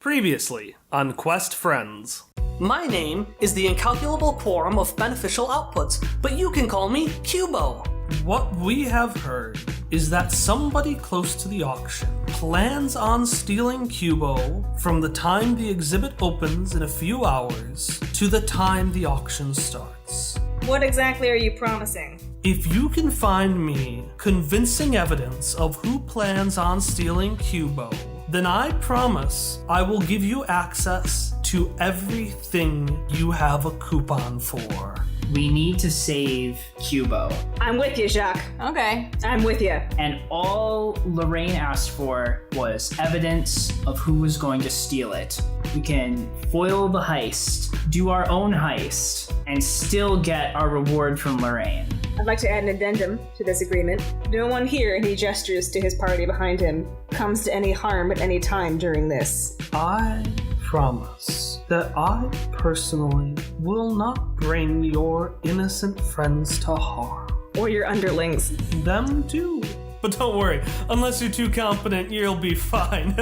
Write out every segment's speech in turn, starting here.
Previously on Quest Friends. My name is the incalculable quorum of beneficial outputs, but you can call me Cubo. What we have heard is that somebody close to the auction plans on stealing Cubo from the time the exhibit opens in a few hours to the time the auction starts. What exactly are you promising? If you can find me convincing evidence of who plans on stealing Cubo, then I promise I will give you access to everything you have a coupon for. We need to save Cubo. I'm with you, Jacques. Okay. I'm with you. And all Lorraine asked for was evidence of who was going to steal it. We can foil the heist, do our own heist, and still get our reward from Lorraine. I'd like to add an addendum to this agreement. No one here, and he gestures to his party behind him, comes to any harm at any time during this. I promise that I personally will not bring your innocent friends to harm. Or your underlings. Them too. But don't worry, unless you're too competent, you'll be fine.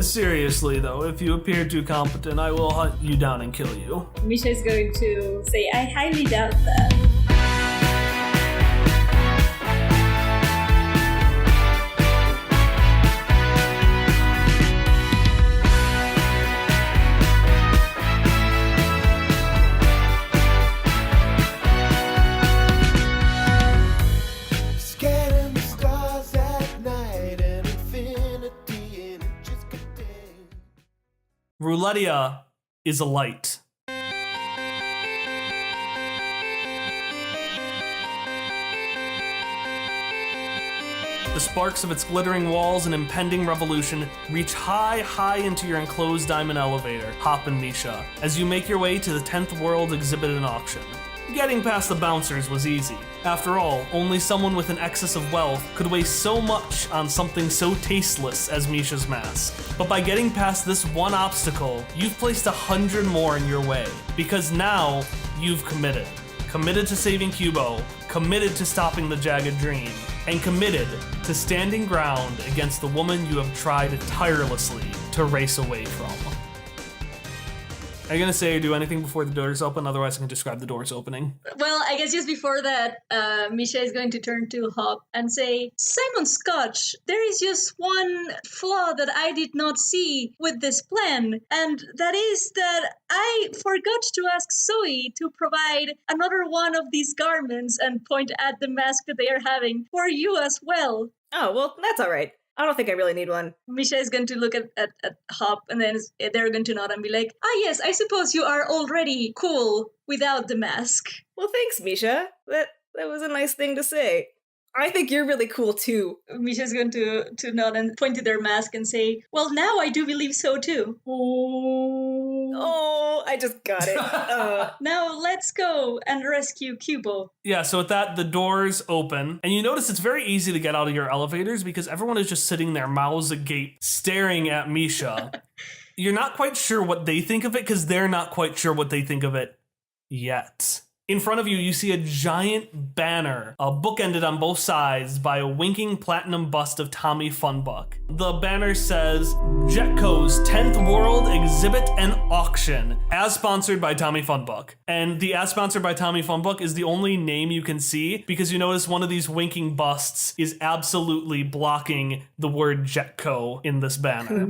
Seriously though, if you appear too competent, I will hunt you down and kill you. Misha is going to say, I highly doubt that. Roulettia is a light. The sparks of its glittering walls and impending revolution reach high into your enclosed diamond elevator, Hop and Misha, as you make your way to the 10th World exhibit and auction. Getting past the bouncers was easy. After all, only someone with an excess of wealth could waste so much on something so tasteless as Misha's mask. But by getting past this one obstacle, you've placed 100 more in your way. Because now, you've committed. Committed to saving Cubo, committed to stopping the Jagged Dream, and committed to standing ground against the woman you have tried tirelessly to race away from. Are you going to say or do anything before the doors open? Otherwise, I can describe the doors opening. Well, I guess just before that, Misha is going to turn to Hop and say, Simon Scotch, there is just one flaw that I did not see with this plan, and that is that I forgot to ask Zoe to provide another one of these garments and point at the mask that they are having for you as well. Oh, well, that's all right. I don't think I really need one. Misha is going to look at Hop, and then they're going to nod and be like, yes, I suppose you are already cool without the mask. Well, thanks, Misha. That was a nice thing to say. I think you're really cool, too. Misha's going to nod and point to their mask and say, well, now I do believe so, too. Oh, I just got it. Now let's go and rescue Cubo. Yeah, so with that, the doors open, and you notice it's very easy to get out of your elevators because everyone is just sitting there, mouths agape, staring at Misha. You're not quite sure what they think of it because they're not quite sure what they think of it yet. In front of you, you see a giant banner, bookended on both sides by a winking platinum bust of Tommy Funbuck. The banner says, Jetco's 10th World Exhibit and Auction, as sponsored by Tommy Funbuck. And the as sponsored by Tommy Funbuck is the only name you can see because you notice one of these winking busts is absolutely blocking the word Jetco in this banner.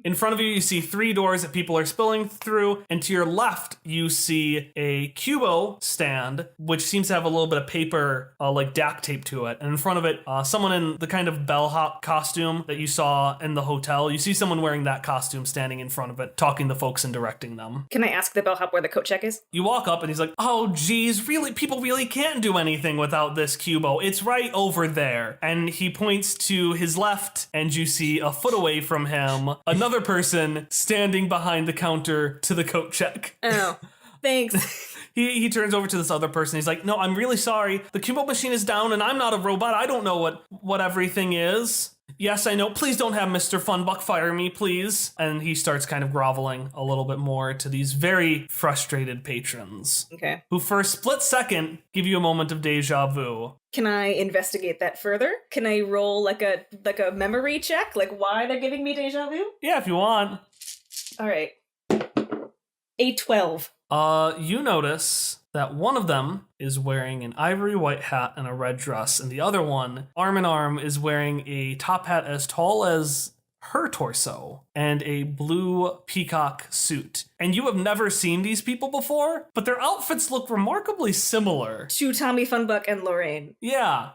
In front of you, you see 3 doors that people are spilling through, and to your left, you see a Cubo stand, which seems to have a little bit of paper, like DAC tape to it. And in front of it, someone in the kind of bellhop costume that you saw in the hotel. You see someone wearing that costume standing in front of it, talking to folks and directing them. Can I ask the bellhop where the coat check is? You walk up and he's like, oh, geez, really, people really can't do anything without this Cubo. It's right over there. And he points to his left, and you see a foot away from him, another person standing behind the counter to the coat check. Oh, thanks. He turns over to this other person. He's like, no, I'm really sorry. The Cubo machine is down and I'm not a robot. I don't know what everything is. Yes, I know. Please don't have Mr. Funbuck fire me, please. And he starts kind of groveling a little bit more to these very frustrated patrons. Okay. Who for a split second give you a moment of deja vu. Can I investigate that further? Can I roll like a memory check? Like why they're giving me deja vu? Yeah, if you want. All right. A 12. You notice that one of them is wearing an ivory white hat and a red dress, and the other one, arm in arm, is wearing a top hat as tall as her torso and a blue peacock suit. And you have never seen these people before, but their outfits look remarkably similar. To Tommy Funbuck and Lorraine. Yeah,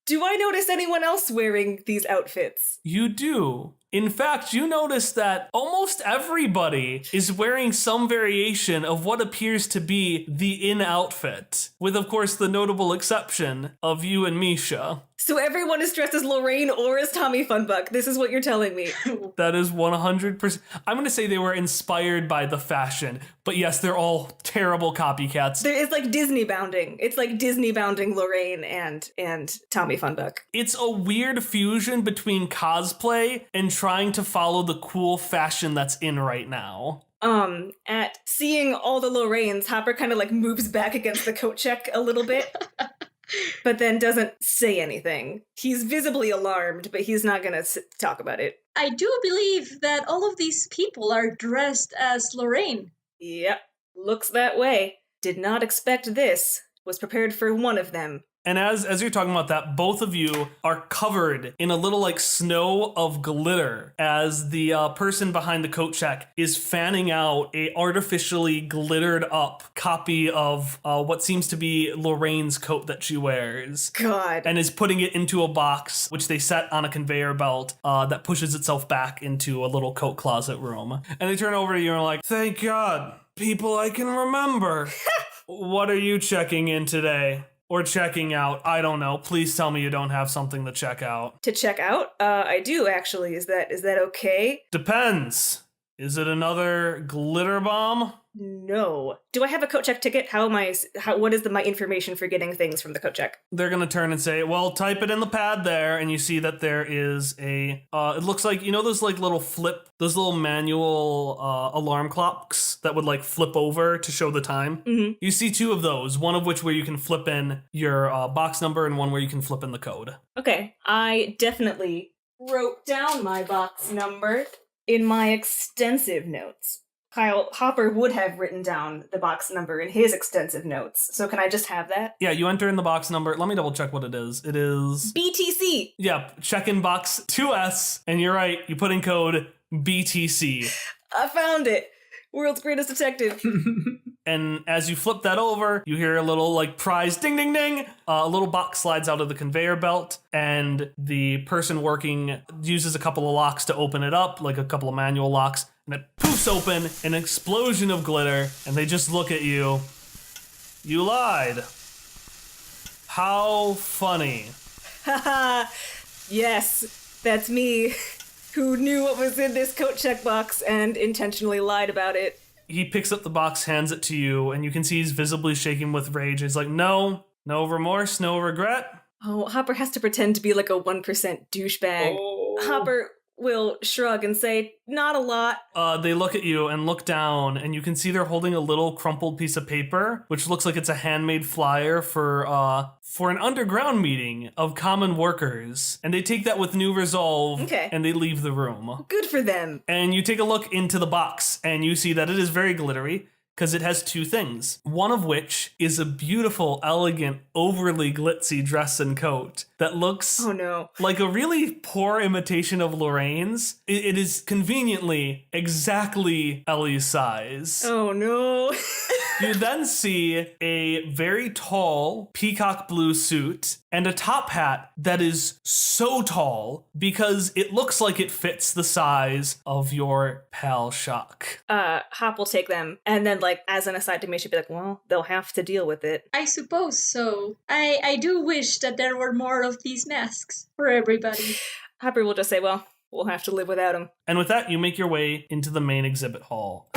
Do I notice anyone else wearing these outfits? you do. In fact, you notice that almost everybody is wearing some variation of what appears to be the in outfit, with of course the notable exception of you and Misha. So everyone is dressed as Lorraine or as Tommy Funbuck. This is what you're telling me. That is 100%. I'm going to say they were inspired by the fashion, but yes, they're all terrible copycats. It's like Disney bounding. It's like Disney bounding Lorraine and Tommy Funbuck. It's a weird fusion between cosplay and trying to follow the cool fashion that's in right now. At seeing all the Lorraines, Hopper kind of like moves back against the coat check a little bit. But then doesn't say anything. He's visibly alarmed, but he's not gonna talk about it. I do believe that all of these people are dressed as Lorraine. Yep, looks that way. Did not expect this. Was prepared for one of them. And as you're talking about that, both of you are covered in a little like snow of glitter as the person behind the coat check is fanning out a artificially glittered up copy of what seems to be Lorraine's coat that she wears. God. And is putting it into a box, which they set on a conveyor belt that pushes itself back into a little coat closet room. And they turn over to you and are like, thank God, people I can remember. What are you checking in today? Or checking out? I don't know. Please tell me you don't have something to check out. To check out? I do actually. Is that okay? Depends. Is it another glitter bomb? No. Do I have a coat check ticket? What is my information for getting things from the coat check? They're gonna turn and say, well, type it in the pad there, and you see that there is a, it looks like, you know those like those little manual alarm clocks that would like flip over to show the time? Mm-hmm. You see two of those, one of which where you can flip in your box number and one where you can flip in the code. Okay. I definitely wrote down my box number in my extensive notes. Kyle Hopper would have written down the box number in his extensive notes. So can I just have that? Yeah, you enter in the box number. Let me double check what it is. It is... BTC! Yeah, check in box 2S, and you're right, you put in code BTC. I found it! World's greatest detective. And as you flip that over, you hear a little like prize ding ding ding. A little box slides out of the conveyor belt, and the person working uses a couple of locks to open it up, like a couple of manual locks, and it poofs open, an explosion of glitter, and they just look at you. You lied. How funny. Haha, yes, that's me, who knew what was in this coat check box and intentionally lied about it. He picks up the box, hands it to you, and you can see he's visibly shaking with rage. He's like, no remorse, no regret. Oh, Hopper has to pretend to be like a 1% douchebag. Oh. Hopper will shrug and say, not a lot. They look at you and look down, and you can see they're holding a little crumpled piece of paper, which looks like it's a handmade flyer for an underground meeting of common workers. And they take that with new resolve, Okay. And they leave the room. Good for them. And you take a look into the box, and you see that it is very glittery, because it has two things. One of which is a beautiful, elegant, overly glitzy dress and coat that looks Oh no. like a really poor imitation of Lorraine's. It is conveniently exactly Ellie's size. Oh no. You then see a very tall peacock blue suit and a top hat that is so tall because it looks like it fits the size of your pal Shock. Hop will take them, and then, like, as an aside to me, she'd be like, well, they'll have to deal with it. I suppose so. I do wish that there were more of these masks for everybody. Hopper will just say, well, we'll have to live without him. And with that, you make your way into the main exhibit hall.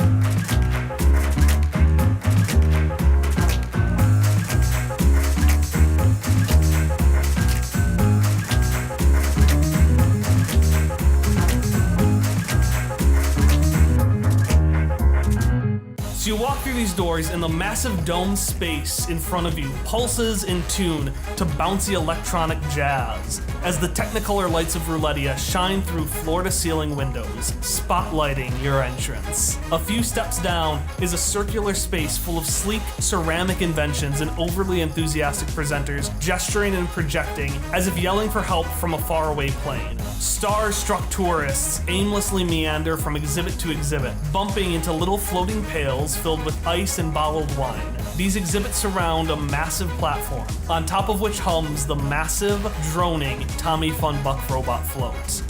So you walk through these doors, and the massive dome space in front of you pulses in tune to bouncy electronic jazz as the Technicolor lights of Roulettia shine through floor-to-ceiling windows, spotlighting your entrance. A few steps down is a circular space full of sleek ceramic inventions and overly enthusiastic presenters gesturing and projecting as if yelling for help from a faraway plane. Star-struck tourists aimlessly meander from exhibit to exhibit, bumping into little floating pails filled with ice and bottled wine. These exhibits surround a massive platform, on top of which hums the massive, droning Tommy Funbuck robot float.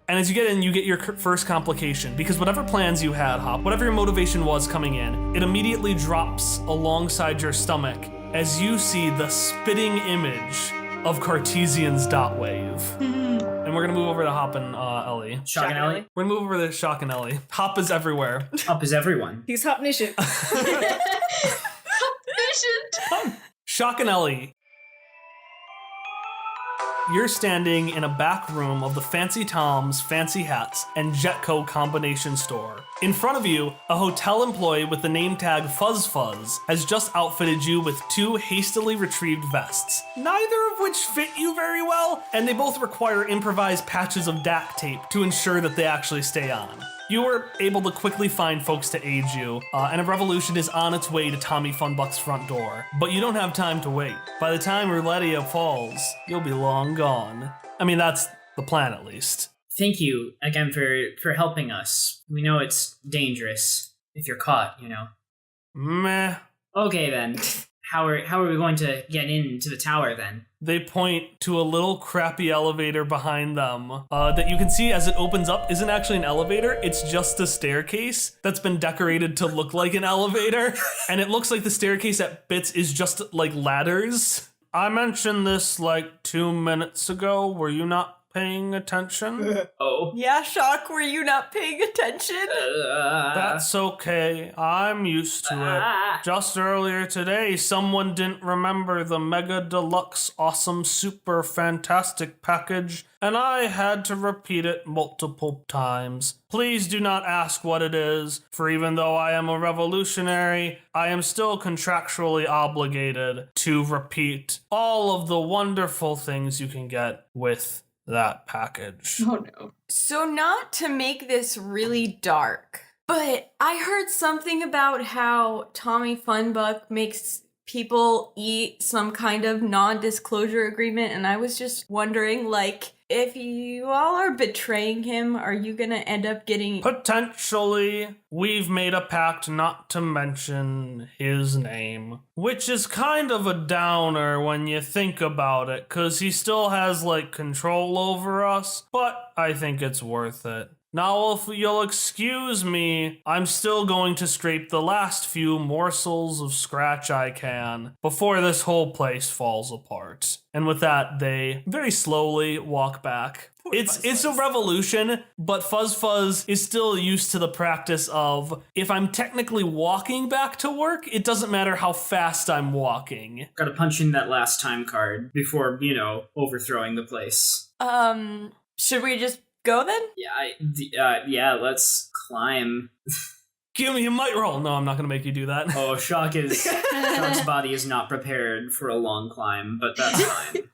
And as you get in, you get your first complication, because whatever plans you had, Hop, whatever your motivation was coming in, it immediately drops alongside your stomach as you see the spitting image of Cartesian's dot wave. And we're gonna move over to Hop and Ellie. Shock and Ellie? We're gonna move over to Shock and Ellie. Hop is everywhere. Up is everyone. He's omniscient. Shock and Ellie. You're standing in a back room of the Fancy Tom's Fancy Hats and Jetco combination store. In front of you, a hotel employee with the name tag Fuzz Fuzz has just outfitted you with 2 hastily retrieved vests, neither of which fit you very well, and they both require improvised patches of DAC tape to ensure that they actually stay on. You were able to quickly find folks to aid you, and a revolution is on its way to Tommy Funbuck's front door. But you don't have time to wait. By the time Roulettia falls, you'll be long gone. I mean, that's the plan, at least. Thank you again for helping us. We know it's dangerous if you're caught, you know. Meh. Okay then. How are we going to get into the tower then? They point to a little crappy elevator behind them that you can see as it opens up isn't actually an elevator, it's just a staircase that's been decorated to look like an elevator. And it looks like the staircase at bits is just like ladders. I mentioned this like 2 minutes ago. Were you not paying attention? Oh. Yeah, Shock, were you not paying attention? That's okay. I'm used to it. Just earlier today, someone didn't remember the Mega Deluxe Awesome Super Fantastic package, and I had to repeat it multiple times. Please do not ask what it is, for even though I am a revolutionary, I am still contractually obligated to repeat all of the wonderful things you can get with that package. Oh no. So not to make this really dark, but I heard something about how Tommy Funbuck makes people eat some kind of non-disclosure agreement, and I was just wondering, like, if you all are betraying him, are you gonna end up getting... Potentially, we've made a pact not to mention his name, which is kind of a downer when you think about it, because he still has, like, control over us, but I think it's worth it. Now, if you'll excuse me, I'm still going to scrape the last few morsels of scratch I can before this whole place falls apart. And with that, they very slowly walk back. It's a revolution, but Fuzz Fuzz is still used to the practice of, if I'm technically walking back to work, it doesn't matter how fast I'm walking. Gotta punch in that last time card before, overthrowing the place. Should we just go then? Yeah, let's climb. Give me a might roll. No, I'm not going to make you do that. Oh, Shock's body is not prepared for a long climb, but that's fine.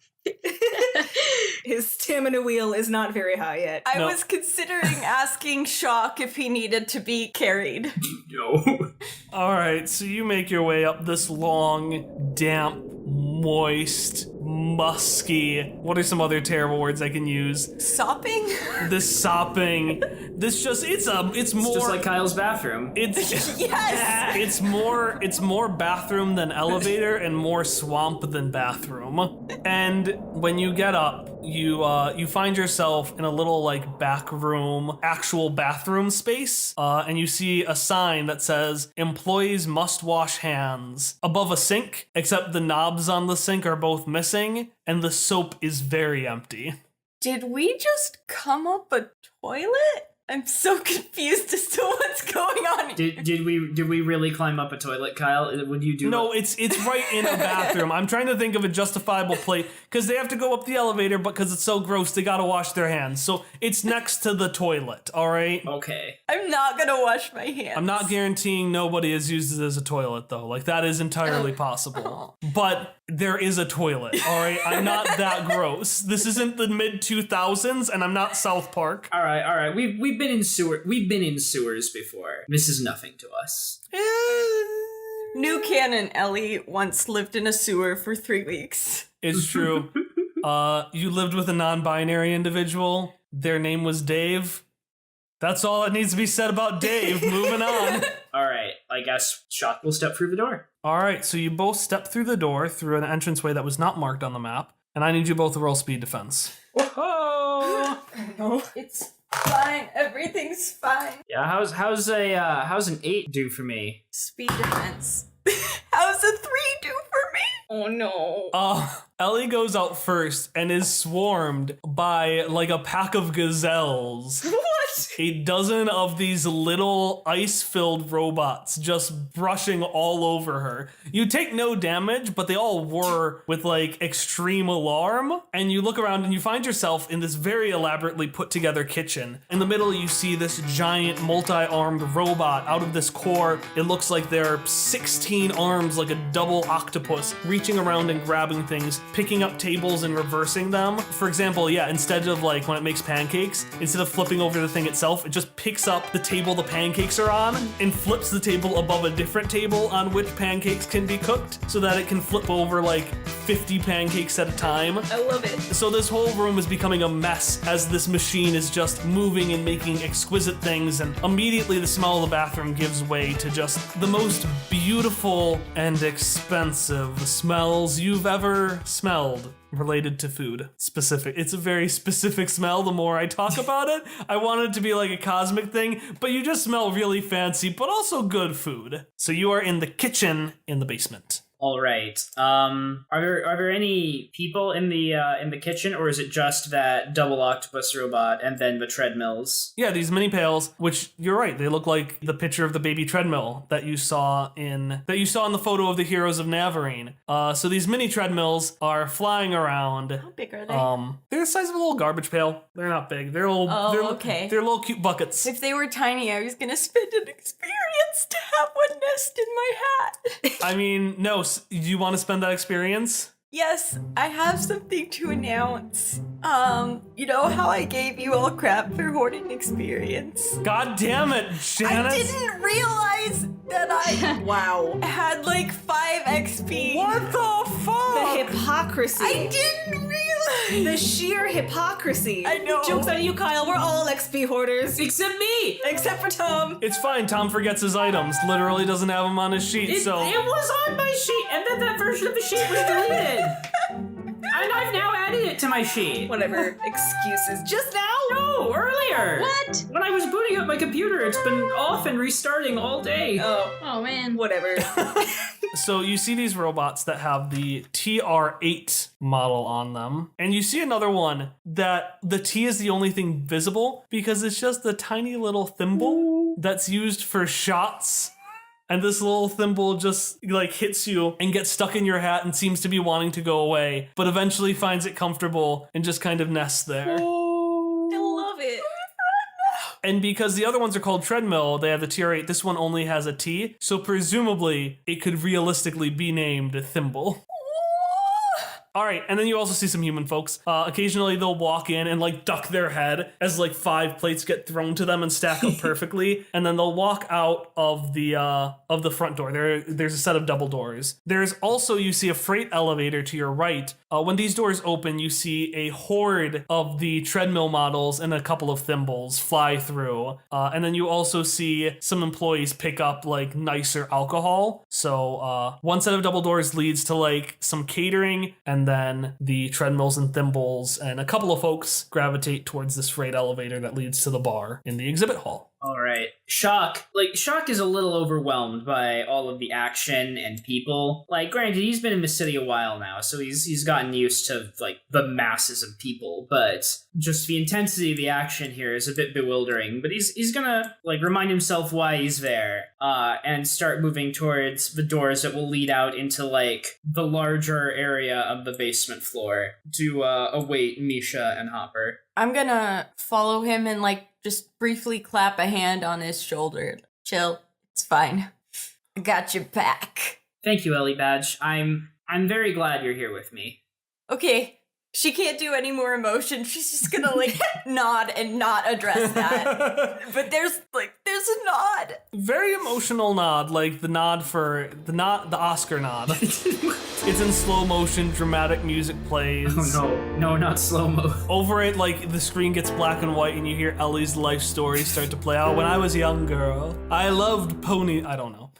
His stamina wheel is not very high yet. I No. was considering asking Shock if he needed to be carried. No. All right, so you make your way up this long, damp, moist, musky. What are some other terrible words I can use? Sopping? This sopping. This just it's more It's just like Kyle's bathroom. it's Yes! it's more bathroom than elevator and more swamp than bathroom. And when you get up, you find yourself in a little like back room, actual bathroom space, and you see a sign that says "Employees must wash hands" above a sink, except the knobs on the sink are both missing, and the soap is very empty. Did we just come up a toilet? I'm so confused as to what's going on here. Did we really climb up a toilet, Kyle? Would you do No, it's right in a bathroom. I'm trying to think of a justifiable place because they have to go up the elevator, but because it's so gross, they gotta wash their hands. So it's next to the toilet, all right? Okay. I'm not gonna wash my hands. I'm not guaranteeing nobody has used it as a toilet, though. Like, that is entirely possible. But there is a toilet, all right? I'm not that gross. This isn't the mid-2000s, and I'm not South Park. All right. We've been in sewers before. This is nothing to us. New canon, Ellie once lived in a sewer for 3 weeks. It's true. You lived with a non-binary individual. Their name was Dave. That's all that needs to be said about Dave. Moving on. All right. I guess Shock will step through the door. All right, so you both step through the door through an entranceway that was not marked on the map, and I need you both to roll speed defense. Whoa! It's fine. Everything's fine. Yeah. How's an 8 do for me? Speed defense. How's a 3 do for me? Oh no. Ellie goes out first and is swarmed by like a pack of gazelles. What? A dozen of these little ice-filled robots just brushing all over her. You take no damage, but they all whir with like extreme alarm. And you look around and you find yourself in this very elaborately put together kitchen. In the middle, you see this giant multi-armed robot. Out of this core, it looks like there are 16 arms like a double octopus reaching around and grabbing things, picking up tables and reversing them. For example, yeah, instead of like when it makes pancakes, instead of flipping over the thing itself, it just picks up the table the pancakes are on and flips the table above a different table on which pancakes can be cooked so that it can flip over like 50 pancakes at a time. I love it. So this whole room is becoming a mess as this machine is just moving and making exquisite things, and immediately the smell of the bathroom gives way to just the most beautiful and expensive smells you've ever smelled related to food. Specific. It's a very specific smell. The more I talk about it, I want it to be like a cosmic thing, but you just smell really fancy, but also good food. So you are in the kitchen in the basement. All right. Are there any people in the kitchen, or is it just that double octopus robot and then the treadmills? Yeah, these mini pails, which you're right, they look like the picture of the baby treadmill that you saw in the photo of the Heroes of Navarine. So these mini treadmills are flying around. How big are they? They're the size of a little garbage pail. They're not big. They're little. Okay. They're little cute buckets. If they were tiny, I was gonna spend an experience to have one nest in my hat. I mean, no. Do you want to spend that experience? Yes, I have something to announce. You know how I gave you all crap for hoarding experience? God damn it, Shannon! I didn't realize that I Wow. had like 5 XP. What the fuck? The hypocrisy. I didn't realize. The sheer hypocrisy. I know. Joke's on you, Kyle. We're all XP hoarders. Except me. Except for Tom. It's fine. Tom forgets his items. Literally doesn't have them on his sheet. So It was on my sheet, and then that version of the sheet was deleted. And I've now added it to my sheet. Whatever. Excuses. Just now? No, earlier. What? When I was booting up my computer, it's been off and restarting all day. Oh man. Whatever. So you see these robots that have the TR8 model on them, and you see another one that the T is the only thing visible because it's just the tiny little thimble that's used for shots. And this little thimble just like hits you and gets stuck in your hat and seems to be wanting to go away, but eventually finds it comfortable and just kind of nests there. I love it. And because the other ones are called treadmill, they have the TR8. This one only has a T, so presumably it could realistically be named Thimble. All right, and then you also see some human folks. Occasionally they'll walk in and like duck their head as like 5 plates get thrown to them and stack up perfectly, and then they'll walk out of the front door. There's a set of double doors. There's also, you see a freight elevator to your right. When these doors open, you see a horde of the treadmill models and a couple of thimbles fly through. And then you also see some employees pick up like nicer alcohol. So one set of double doors leads to like some catering, and then the treadmills and thimbles and a couple of folks gravitate towards this freight elevator that leads to the bar in the exhibit hall. All right. Shock is a little overwhelmed by all of the action and people. Like, granted, he's been in the city a while now, so he's gotten used to, like, the masses of people, but just the intensity of the action here is a bit bewildering. But he's gonna, like, remind himself why he's there, and start moving towards the doors that will lead out into, like, the larger area of the basement floor to await Misha and Hopper. I'm gonna follow him and, like, just briefly clap a hand on his shoulder. Chill. It's fine. I got your back. Thank you, Ellie Badge. I'm very glad you're here with me. Okay. She can't do any more emotion. She's just gonna, like, nod and not address that. But there's a nod. Very emotional nod, like the Oscar nod. It's in slow motion, dramatic music plays. Oh no, not slow-mo. Over it, like, the screen gets black and white and you hear Ellie's life story start to play out. When I was a young girl, I loved pony. I don't know.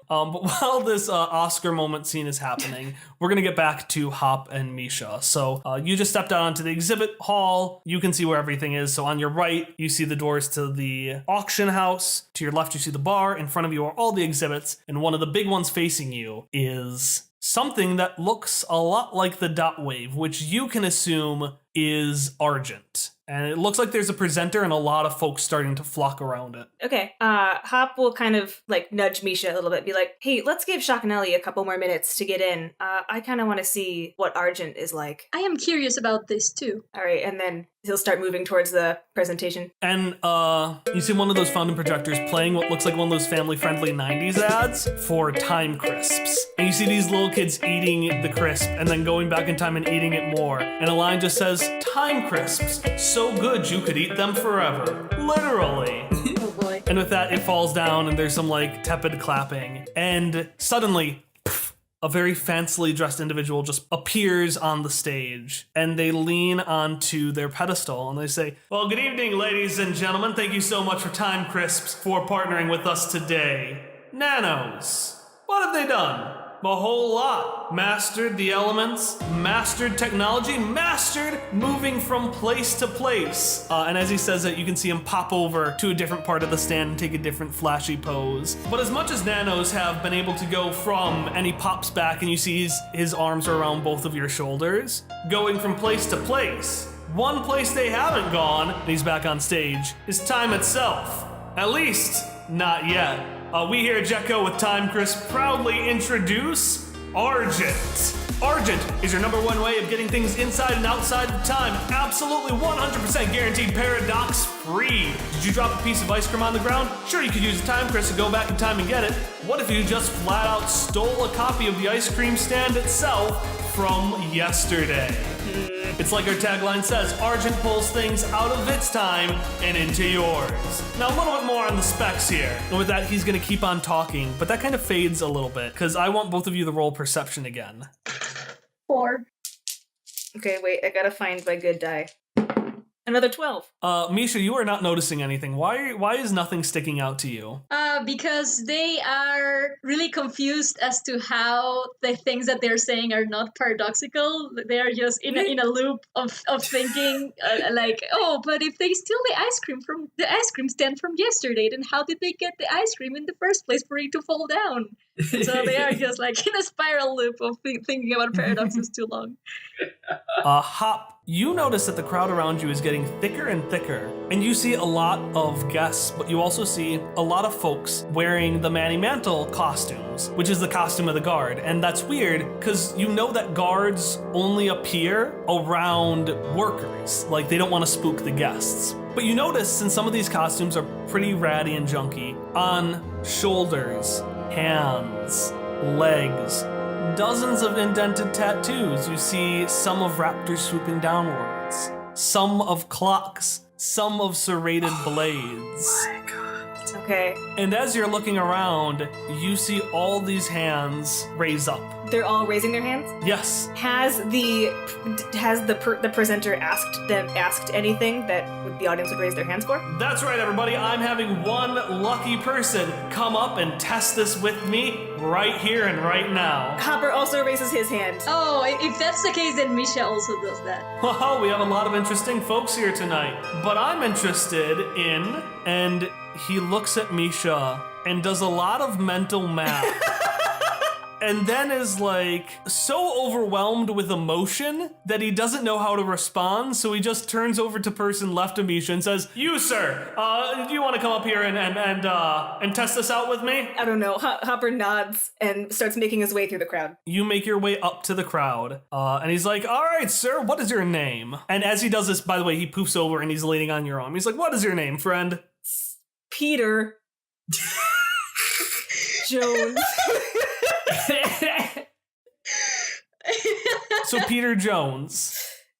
But while this Oscar moment scene is happening, we're going to get back to Hop and Misha. So you just stepped out onto the exhibit hall. You can see where everything is. So on your right, you see the doors to the auction house. To your left, you see the bar. In front of you are all the exhibits. And one of the big ones facing you is something that looks a lot like the dot wave, which you can assume is Argent. And it looks like there's a presenter and a lot of folks starting to flock around it. Okay, Hop will kind of, like, nudge Misha a little bit, be like, hey, let's give Shock and Ellie a couple more minutes to get in. I kind of want to see what Argent is like. I am curious about this too. All right, and then he'll start moving towards the presentation. And you see one of those fountain projectors playing what looks like one of those family-friendly 90s ads for Time Crisps. And you see these little kids eating the crisp and then going back in time and eating it more. And a line just says, Time Crisps, so good you could eat them forever. Literally. Oh boy. And with that, it falls down and there's some, like, tepid clapping. And suddenly, a very fancily dressed individual just appears on the stage, and they lean onto their pedestal and they say, well, good evening, ladies and gentlemen. Thank you so much for Time Crisps for partnering with us today. Nanos, what have they done? A whole lot. Mastered the elements, mastered technology, mastered moving from place to place. And as he says it, you can see him pop over to a different part of the stand and take a different flashy pose. But as much as Nanos have been able to go from, and he pops back and you see his arms are around both of your shoulders, going from place to place, one place they haven't gone, and he's back on stage, is time itself. At least, not yet. We here at Jetco with Time Crisp proudly introduce Argent. Argent is your #1 way of getting things inside and outside of time. Absolutely 100% guaranteed paradox free. Did you drop a piece of ice cream on the ground? Sure, you could use a Time Crisp to go back in time and get it. What if you just flat out stole a copy of the ice cream stand itself from yesterday? It's like our tagline says, Argent pulls things out of its time and into yours. Now a little bit more on the specs here. And with that, he's gonna keep on talking, but that kind of fades a little bit, because I want both of you to roll perception again. 4. Okay, wait, I gotta find my good die. Another 12. Misha, you are not noticing anything. Why is nothing sticking out to you? Because they are really confused as to how the things that they're saying are not paradoxical. They are just in a loop of thinking, like, oh, but if they steal the ice cream stand from yesterday, then how did they get the ice cream in the first place for it to fall down? So they are just like in a spiral loop of thinking about paradoxes too long. Hop, you notice that the crowd around you is getting thicker and thicker, and you see a lot of guests, but you also see a lot of folks wearing the Manny Mantle costumes, which is the costume of the guard. And that's weird, because you know that guards only appear around workers, like they don't want to spook the guests. But you notice, since some of these costumes are pretty ratty and junky, on shoulders, hands, legs, dozens of indented tattoos. You see some of raptors swooping downwards, some of clocks, some of serrated blades. Okay. And as you're looking around, you see all these hands raise up. They're all raising their hands? Yes. Has the presenter asked anything that the audience would raise their hands for? That's right, everybody. I'm having one lucky person come up and test this with me right here and right now. Hopper also raises his hand. Oh, if that's the case, then Misha also does that. Well, we have a lot of interesting folks here tonight. But I'm interested in... And he looks at Misha and does a lot of mental math. And then is like so overwhelmed with emotion that he doesn't know how to respond. So he just turns over to person left of Misha and says, "You, sir, do you want to come up here and test this out with me?" I don't know. Hopper nods and starts making his way through the crowd. You make your way up to the crowd, and he's like, "All right, sir, what is your name?" And as he does this, by the way, he poofs over and he's leaning on your arm. He's like, "What is your name, friend?" Peter Jones. So Peter Jones.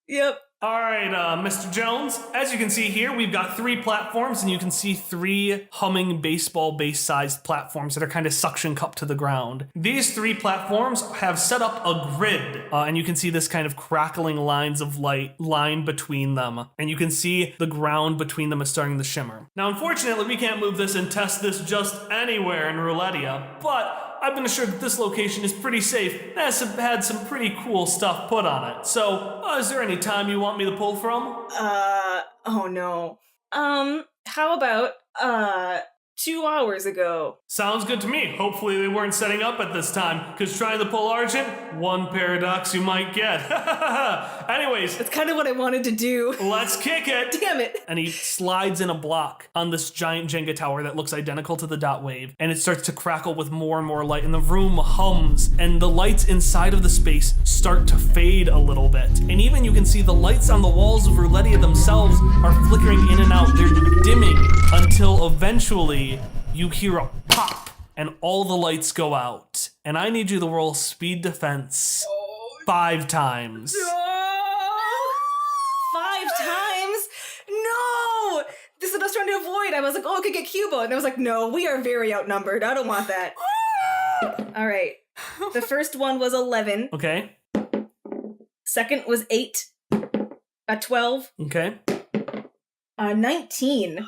Yep. All right, Mr. Jones, as you can see here, we've got 3 platforms, and you can see 3 humming baseball base-sized platforms that are kind of suction cupped to the ground. These 3 platforms have set up a grid, and you can see this kind of crackling lines of light line between them, and you can see the ground between them is starting to shimmer. Now, unfortunately, we can't move this and test this just anywhere in Roulettia, but I've been assured that this location is pretty safe and has had some pretty cool stuff put on it. So, is there any time you want me to pull from? Oh no. How about, 2 hours ago? Sounds good to me. Hopefully they weren't setting up at this time, because trying to pull Argent, one paradox you might get. Anyways, That's kind of what I wanted to do. let's kick it. Damn it. And he slides in a block on this giant Jenga tower that looks identical to the dot wave, and it starts to crackle with more and more light, and the room hums, and the lights inside of the space start to fade a little bit. And even you can see the lights on the walls of Roulettia themselves are flickering in and out. They're dimming until eventually you hear a pop, and all the lights go out. And I need you to roll speed defense 5 times. 5 times? No! This is what I was trying to avoid. I was like, oh, I could get Cuba. And I was like, no, we are very outnumbered. I don't want that. All right. The first one was 11. Okay. Second was 8. A 12. Okay. A 19.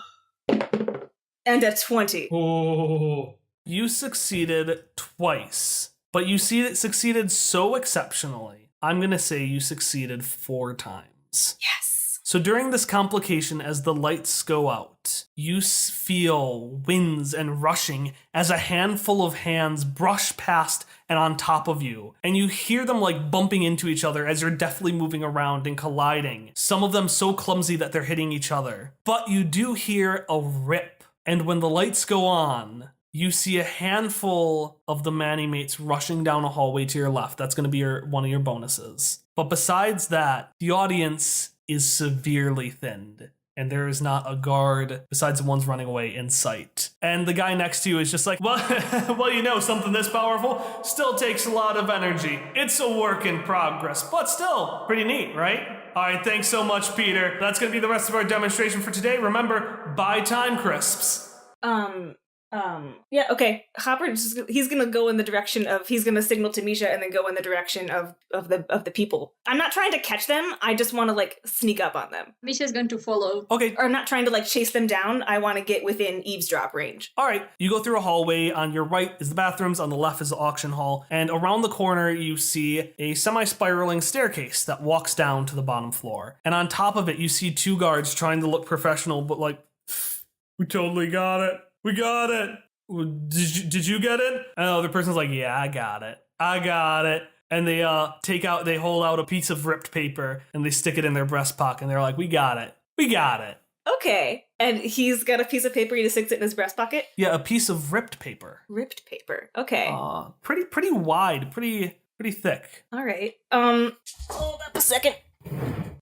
And a 20. Oh. You succeeded twice, but you succeeded so exceptionally. I'm going to say you succeeded 4 times. Yes. So during this complication, as the lights go out, you feel winds and rushing as a handful of hands brush past and on top of you. And you hear them like bumping into each other as you're deftly moving around and colliding. Some of them so clumsy that they're hitting each other. But you do hear a rip. And when the lights go on, you see a handful of the Manimates rushing down a hallway to your left. That's going to be one of your bonuses. But besides that, the audience is severely thinned. And there is not a guard besides the ones running away in sight. And the guy next to you is just like, well, something this powerful still takes a lot of energy. It's a work in progress, but still pretty neat, right? All right, thanks so much, Peter. That's going to be the rest of our demonstration for today. Remember, buy time crisps. Yeah, okay. Hopper, he's gonna go in the direction of, he's gonna signal to Misha and then go in the direction of the people. I'm not trying to catch them, I just want to, like, sneak up on them. Misha's going to follow. Okay. Or I'm not trying to, like, chase them down, I want to get within eavesdrop range. All right, you go through a hallway. On your right is the bathrooms, on the left is the auction hall, and around the corner you see a semi-spiraling staircase that walks down to the bottom floor. And on top of it, you see 2 guards trying to look professional, but like, we totally got it. We got it. Did you get it? And the other person's like, yeah, I got it. And they they hold out a piece of ripped paper and they stick it in their breast pocket and they're like, we got it. Okay. And he's got a piece of paper, he just sticks it in his breast pocket? Yeah, a piece of ripped paper. Ripped paper. Okay. Pretty wide, pretty thick. All right. Hold up a second.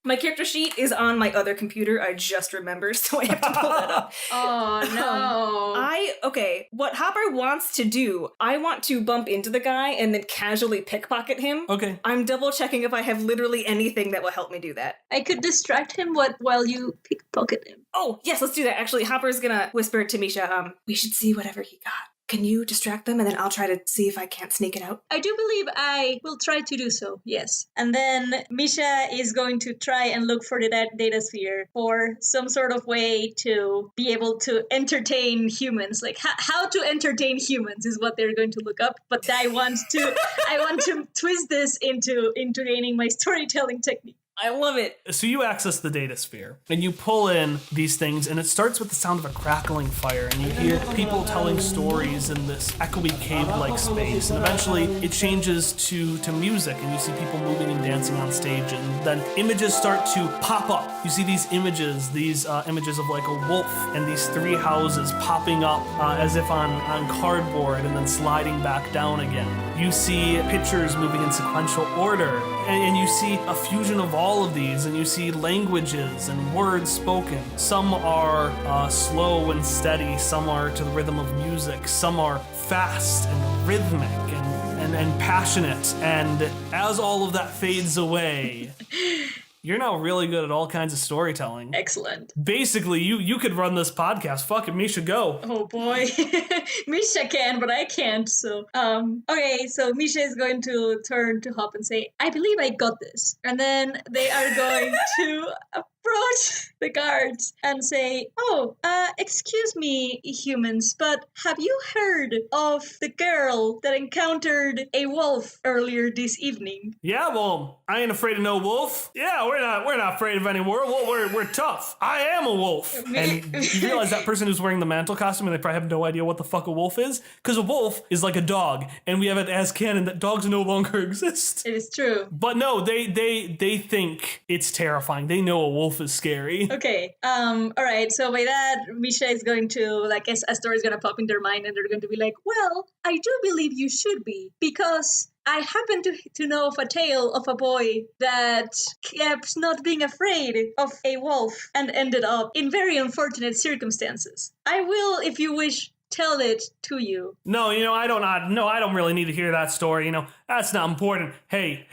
My character sheet is on my other computer. I just remembered, so I have to pull that up. Oh, no. Okay, what Hopper wants to do, I want to bump into the guy and then casually pickpocket him. Okay. I'm double checking if I have literally anything that will help me do that. I could distract him while you pickpocket him. Oh, yes, let's do that. Actually, Hopper's gonna whisper to Misha, we should see whatever he got. Can you distract them and then I'll try to see if I can't sneak it out? I do believe I will try to do so, yes. And then Misha is going to try and look for the data sphere for some sort of way to be able to entertain humans. Like how to entertain humans is what they're going to look up. But I want to twist this into gaining my storytelling technique. I love it. So you access the data sphere and you pull in these things, and it starts with the sound of a crackling fire, and you hear people telling stories in this echoey cave-like space, and eventually it changes to music, and you see people moving and dancing on stage, and then images start to pop up. You see these images of like a wolf and these three houses popping up as if on cardboard and then sliding back down again. You see pictures moving in sequential order, and you see a fusion of all of these, and you see languages and words spoken. Some are slow and steady, some are to the rhythm of music, some are fast and rhythmic and passionate. And as all of that fades away, you're now really good at all kinds of storytelling. Excellent. Basically, you could run this podcast. Fuck it, Misha, go. Oh boy. Misha can, but I can't. So, okay, so Misha is going to turn to Hop and say, I believe I got this. And then they are going to approach the guards and say, excuse me, humans, but have you heard of the girl that encountered a wolf earlier this evening? Yeah, well, I ain't afraid of no wolf. Yeah, we're not afraid of any wolf. We're tough. I am a wolf. And you realize that person who's wearing the mantle costume, and they probably have no idea what the fuck a wolf is, because a wolf is like a dog, and we have it as canon that dogs no longer exist. It is true. But no, they think it's terrifying. They know a wolf is scary. Okay. All right. So by that, Misha is going to, like, a story is going to pop in their mind, and they're going to be like, well, I do believe you should be, because I happen to know of a tale of a boy that kept not being afraid of a wolf and ended up in very unfortunate circumstances. I will, if you wish, tell it to you. No, I don't really need to hear that story. That's not important. Hey,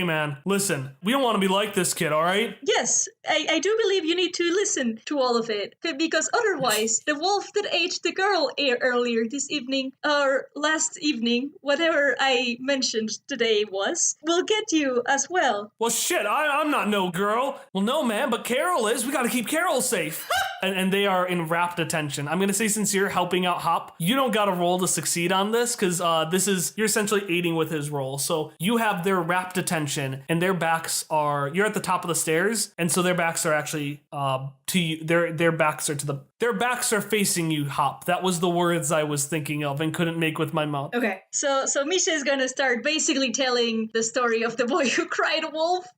man, listen, we don't want to be like this kid, all right? Yes, I do believe you need to listen to all of it, because otherwise, the wolf that ate the girl earlier this evening, or last evening, whatever I mentioned today will get you as well. Well, shit, I'm not no girl. Well, no, man, but Carol is. We gotta keep Carol safe. and they are in rapt attention. I'm gonna say, since you're helping out Hop, you don't gotta roll to succeed on this, because you're essentially aiding with his role. So you have their rapt attention, and their backs you're at the top of the stairs, and so their backs are actually to you. Their backs are facing you, Hop. That was the words I was thinking of and couldn't make with my mouth. Okay. So Misha is gonna start basically telling the story of the boy who cried wolf,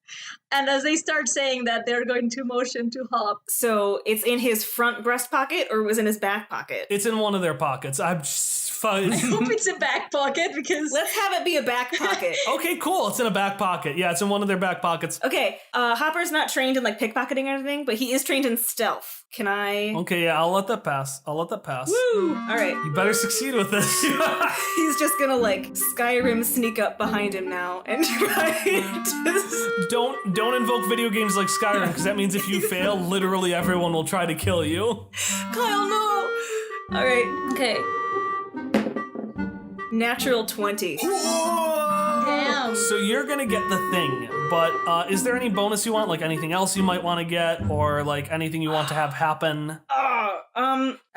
and as they start saying that, they're going to motion to Hop. So it's in his front breast pocket, or was in his back pocket? It's in one of their pockets. I'm just fine. I hope it's a back pocket, because Let's have it be a back pocket. Okay, cool. It's in a back pocket. Yeah, it's in one of their back pockets. Okay, Hopper's not trained in like pickpocketing or anything, but he is trained in stealth. Can I? Okay, yeah, I'll let that pass. Woo! All right. You better succeed with this. He's just gonna like Skyrim sneak up behind him now and try to... Don't invoke video games like Skyrim, because that means if you fail, literally everyone will try to kill you. Kyle, no! All right. okay. Natural 20. Damn. So you're gonna get the thing, but is there any bonus you want? Like anything else you might want to get, or like anything you want to have happen?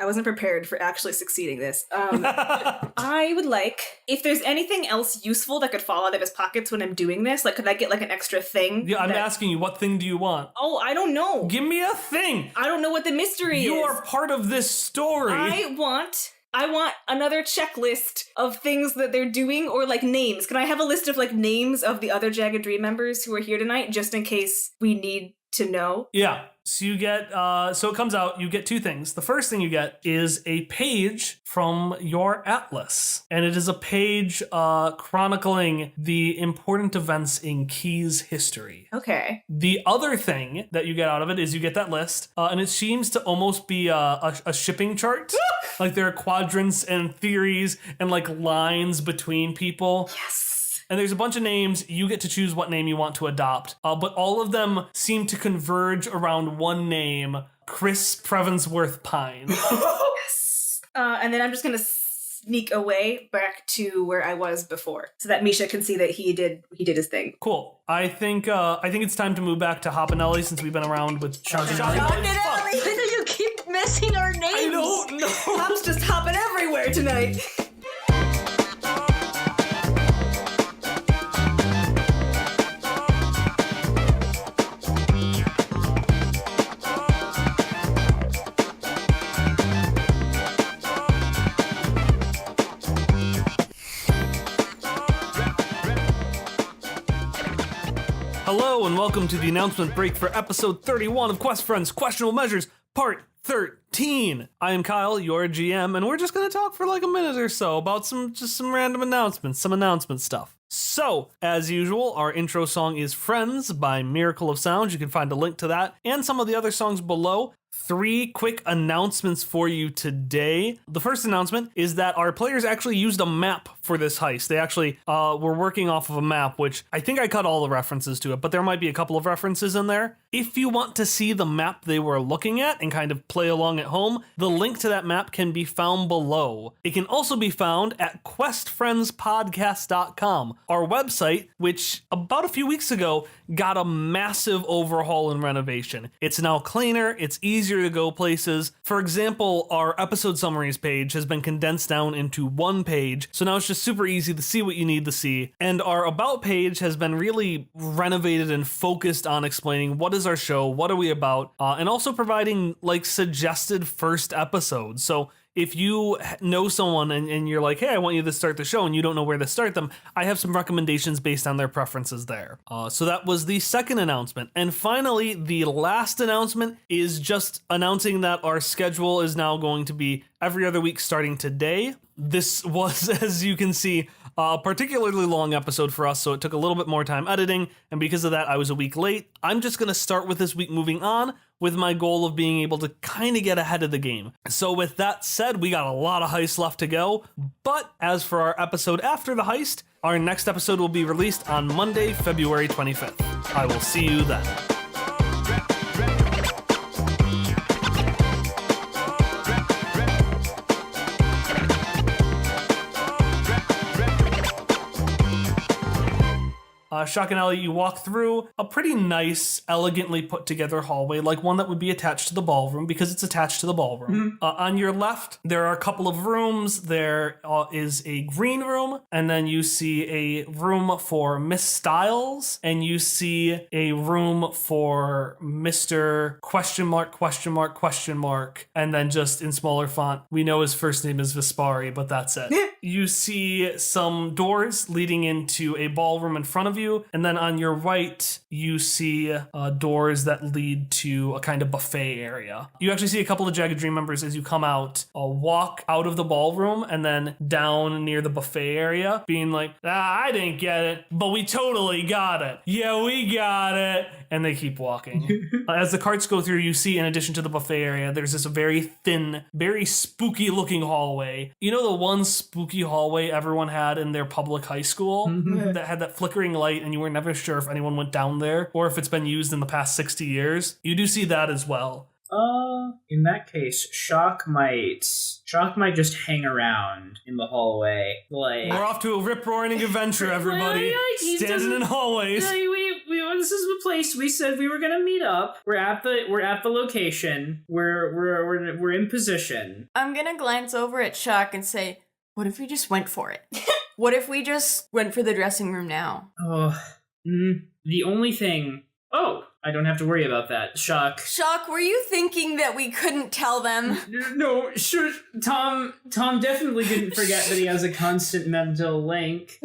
I wasn't prepared for actually succeeding this. I would like, if there's anything else useful that could fall out of his pockets when I'm doing this, like could I get like an extra thing? Yeah, I'm asking you, what thing do you want? Oh, I don't know. Give me a thing. I don't know what the mystery is. You are part of this story. I want another checklist of things that they're doing, or like names. Can I have a list of like names of the other Jagged Dream members who are here tonight, just in case we need to know? Yeah. So you get, so it comes out, you get two things. The first thing you get is a page from your atlas. And it is a page chronicling the important events in Key's history. Okay. The other thing that you get out of it is you get that list, and it seems to almost be a shipping chart. Like there are quadrants and theories and like lines between people. Yes. And there's a bunch of names. You get to choose what name you want to adopt. But all of them seem to converge around one name, Chris Prevensworth Pine. Yes. And then I'm just going to sneak away back to where I was before, so that Misha can see that he did his thing. Cool. I think it's time to move back to Hop and Ellie since we've been around with Shock and Ellie. Why do you keep messing our names? I don't know. Hop's just hopping everywhere tonight. Hello and welcome to the announcement break for episode 31 of Quest Friends Questionable Measures, part 13. I am Kyle, your GM, and we're just going to talk for like a minute or so about some random announcements, some announcement stuff. So, as usual, our intro song is Friends by Miracle of Sound. You can find a link to that and some of the other songs below. 3 quick announcements for you today. The first announcement is that our players actually used a map for this heist. They actually were working off of a map, which I think I cut all the references to it, but there might be a couple of references in there. If you want to see the map they were looking at and kind of play along at home, the link to that map can be found below. It can also be found at questfriendspodcast.com, our website, which about a few weeks ago got a massive overhaul and renovation. It's now cleaner, it's easier to go places. For example, our episode summaries page has been condensed down into one page, so now it's just super easy to see what you need to see. And our about page has been really renovated and focused on explaining what is our show, what are we about, and also providing like suggested first episodes. So if you know someone and you're like, hey, I want you to start the show and you don't know where to start them, I have some recommendations based on their preferences there. So that was the second announcement. And finally, the last announcement is just announcing that our schedule is now going to be every other week starting today. This was, as you can see, a particularly long episode for us, so it took a little bit more time editing, and because of that, I was a week late. I'm just going to start with this week moving on, with my goal of being able to kind of get ahead of the game. So with that said, we got a lot of heists left to go, but as for our episode after the heist, our next episode will be released on Monday, February 25th. I will see you then. Shock and Ellie, you walk through a pretty nice, elegantly put together hallway, like one that would be attached to the ballroom because it's attached to the ballroom. On your left, there are a couple of rooms. There is a green room, and then you see a room for Miss Styles, and you see a room for Mr. question mark, question mark, question mark, and then just in smaller font, we know his first name is Vespari, but that's it. You see some doors leading into a ballroom in front of you. And then on your right, you see doors that lead to a kind of buffet area. You actually see a couple of Jagged Dream members as you come out, walk out of the ballroom and then down near the buffet area, being like, I didn't get it, but we totally got it. Yeah, we got it. And they keep walking. As the carts go through, you see, in addition to the buffet area, there's this very thin, very spooky looking hallway. You know the one spooky hallway everyone had in their public high school that had that flickering light and you were never sure if anyone went down there or if it's been used in the past 60 years? You do see that as well. In that case, Shock might just hang around in the hallway. Like, we're off to a rip-roaring adventure, everybody. Standing in hallways. This is the place we said we were gonna meet up. We're at the location. We're in position. I'm gonna glance over at Shock and say, what if we just went for it? What if we just went for the dressing room now? The only thing... Oh, I don't have to worry about that. Shock. Shock, were you thinking that we couldn't tell them? No, sure. Tom definitely didn't forget that he has a constant mental link.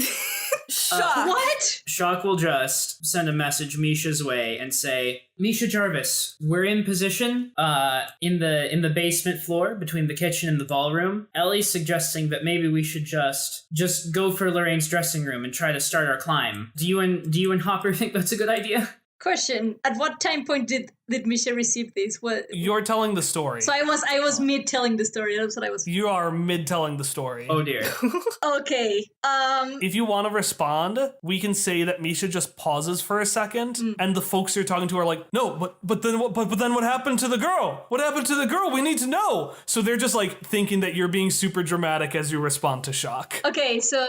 Shock. What? Shock will just send a message Misha's way and say, Misha Jarvis, we're in position in the basement floor between the kitchen and the ballroom. Ellie's suggesting that maybe we should just go for Lorraine's dressing room and try to start our climb. Do you and Hopper think that's a good idea? Question, at what time point did did Misha receive this? What? You're telling the story. So I was mid telling the story. That's what I was. You are mid telling the story. Oh dear. Okay. If you want to respond, we can say that Misha just pauses for a second, and the folks you're talking to are like, "No, but then what happened to the girl? What happened to the girl? We need to know." So they're just like thinking that you're being super dramatic as you respond to shock. Okay, so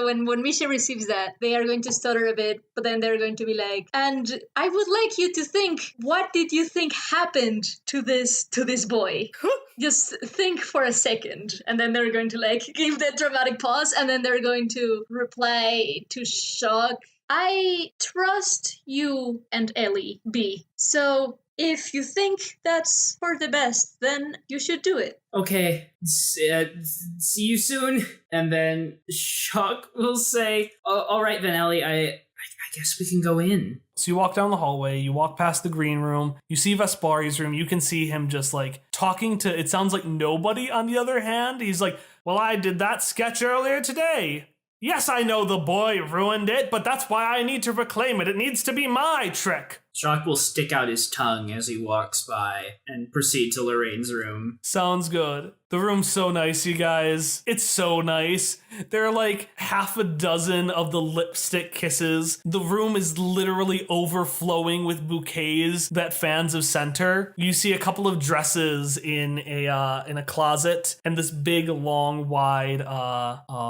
when Misha receives that, they are going to stutter a bit, but then they're going to be like, and I would like you to think, what did you think happened to this boy? Just think for a second, and then they're going to like give that dramatic pause, and then they're going to reply to shock. I trust you and Ellie, B. So if you think that's for the best, then you should do it. Okay, see you soon. And then Shock will say, all right then, Ellie, I guess we can go in. So you walk down the hallway, you walk past the green room, you see Vespari's room, you can see him just like talking to, it sounds like nobody on the other hand. He's like, well, I did that sketch earlier today. Yes, I know the boy ruined it, but that's why I need to reclaim it. It needs to be my trick. Shock will stick out his tongue as he walks by and proceed to Lorraine's room. Sounds good. The room's so nice, you guys. It's so nice. There are like half a dozen of the lipstick kisses. The room is literally overflowing with bouquets that fans have sent her. You see a couple of dresses in a closet and this big, long, wide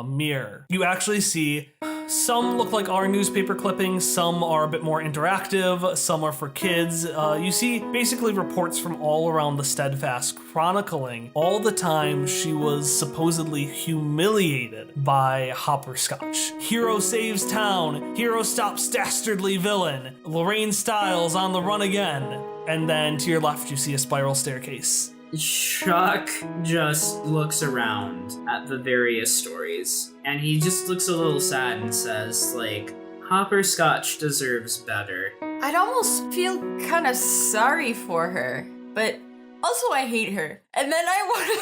mirror. You actually see some look like our newspaper clippings, some are a bit more interactive, some are for kids. You see basically reports from all around the Steadfast chronicling all the time she was supposedly humiliated by Hopperscotch. Hero saves town, hero stops dastardly villain, Lorraine Styles on the run again. And then to your left you see a spiral staircase. Shock just looks around at the various stories, and he just looks a little sad and says, like, Hopperscotch deserves better. I'd almost feel kind of sorry for her, but also I hate her. And then I want to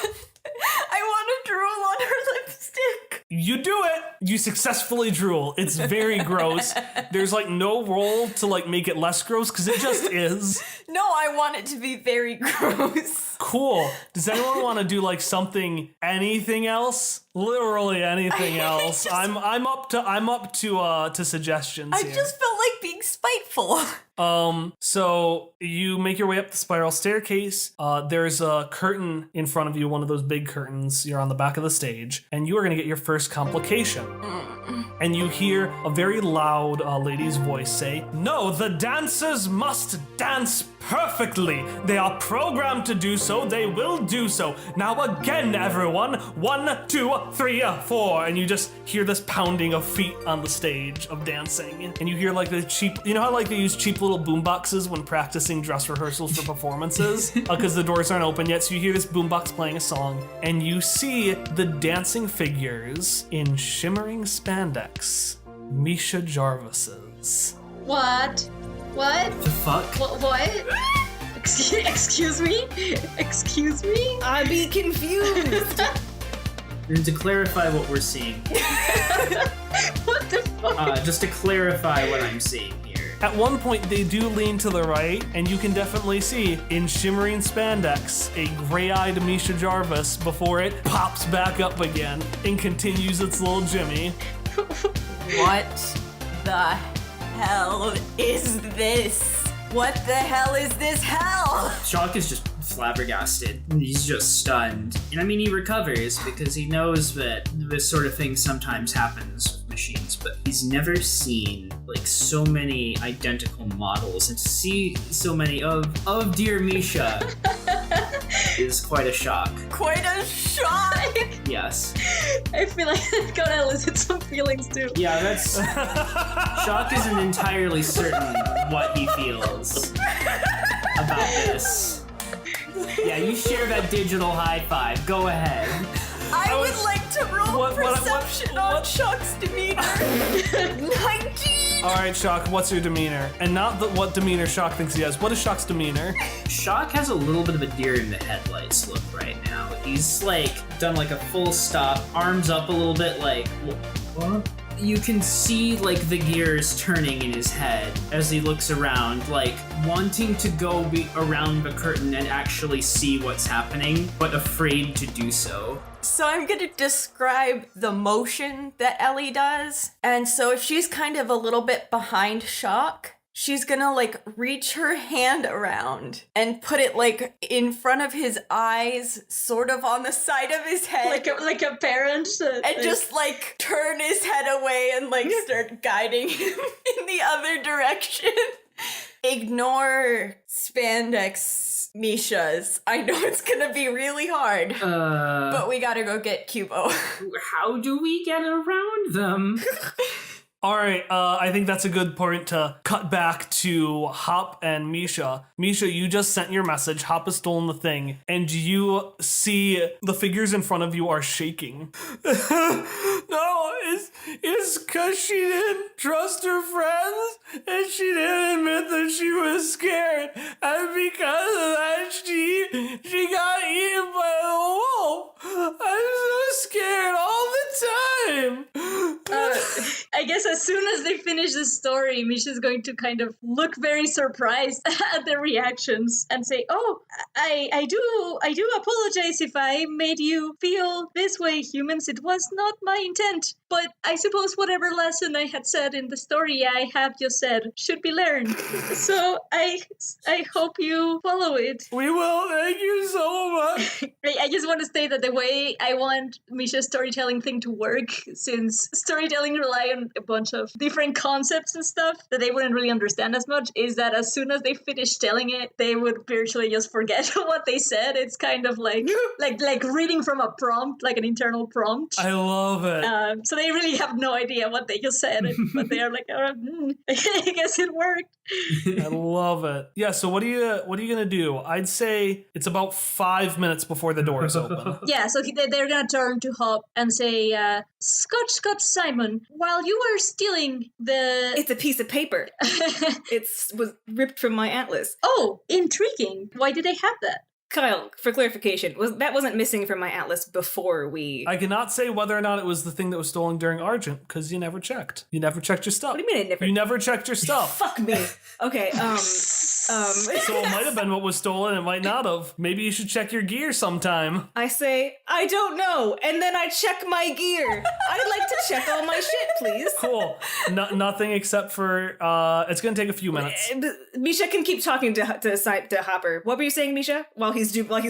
drool on her lipstick. You do it! You successfully drool. It's very gross. There's like no roll to like make it less gross because it just is. No, I want it to be very gross. Cool. Does anyone want to do like anything else? Literally anything else. I'm up to suggestions I here. just felt like being spiteful. So you make your way up the spiral staircase. There's a curtain in front of you, one of those big curtains. You're on the back of the stage, and you are going to get your first complication. And you hear a very loud lady's voice say, "No, the dancers must dance perfectly. They are programmed to do so. They will do so. Now again, everyone. 1, 2, 3, 4." And you just hear this pounding of feet on the stage of dancing. And you hear like the cheap, you know how like they use cheap little boomboxes when practicing dress rehearsals for performances? Because the doors aren't open yet. So you hear this boombox playing a song. And you see the dancing figures in shimmering spandex. Misha Jarvis's. What? The fuck? What? Excuse me? Excuse me? I be confused. And to clarify what we're seeing, What the fuck? just to clarify what I'm seeing here. At one point, they do lean to the right, and you can definitely see, in shimmering spandex, a gray-eyed Misha Jarvis before it pops back up again and continues its little jimmy. What the hell is this? What the hell is this hell? Shock is just flabbergasted. He's just stunned. And I mean, he recovers because he knows that this sort of thing sometimes happens with machines, but he's never seen like so many identical models, and to see so many of dear Misha is quite a shock. Quite a shock! Yes. I feel like I've got to elicit some feelings too. Yeah, that's... Shock isn't entirely certain what he feels about this. Yeah, you share that digital high five. Go ahead. I would like to roll perception on Shock's demeanor. 19! All right, Shock, what's your demeanor? And not what demeanor Shock thinks he has. What is Shock's demeanor? Shock has a little bit of a deer in the headlights look right now. He's like done like a full stop, arms up a little bit like, what? You can see, like, the gears turning in his head as he looks around, like, wanting to go around the curtain and actually see what's happening, but afraid to do so. So I'm gonna describe the motion that Ellie does. And so if she's kind of a little bit behind Shock, she's gonna like reach her hand around and put it like in front of his eyes, sort of on the side of his head. Like a parent. And just like turn his head away and like start guiding him in the other direction. Ignore spandex Misha's. I know it's gonna be really hard. But we gotta go get Cubo. How do we get around them? All right, I think that's a good point to cut back to Hop and Misha. Misha, you just sent your message. Hop has stolen the thing, and you see the figures in front of you are shaking. No, it's because she didn't trust her friends, and she didn't admit that she was scared, and because of that, she got eaten by a wolf. I'm so scared all the time. I guess as soon as they finish the story, Misha's going to kind of look very surprised at their reactions and say, "Oh, I do apologize if I made you feel this way, humans. It was not my intent. But I suppose whatever lesson I had said in the story I have just said should be learned. So I hope you follow it." We will. Thank you so much. I just want to state that the way I want Misha's storytelling thing to work, since storytelling rely on a bunch of different concepts and stuff that they wouldn't really understand as much, is that as soon as they finish telling it, they would virtually just forget what they said. It's kind of like reading from a prompt, like an internal prompt. I love it. So they really have no idea what they just said, but they are like, I guess it worked. I love it. Yeah. So what are you gonna do? I'd say it's about 5 minutes before the doors open. Yeah. So they're gonna turn to Hop and say, Scotch Simon, while you were stealing the. It's a piece of paper. It was ripped from my atlas. Oh, intriguing. Why did they have that? Kyle, for clarification, wasn't missing from my atlas before we... I cannot say whether or not it was the thing that was stolen during Argent, because you never checked. You never checked your stuff. What do you mean I never... You never checked your stuff. Fuck me. Okay, So it might have been what was stolen, it might not have. Maybe you should check your gear sometime. I say, I don't know, and then I check my gear. I'd like to check all my shit, please. Cool. Nothing except for, it's gonna take a few minutes. Misha can keep talking to Hopper. What were you saying, Misha? While he's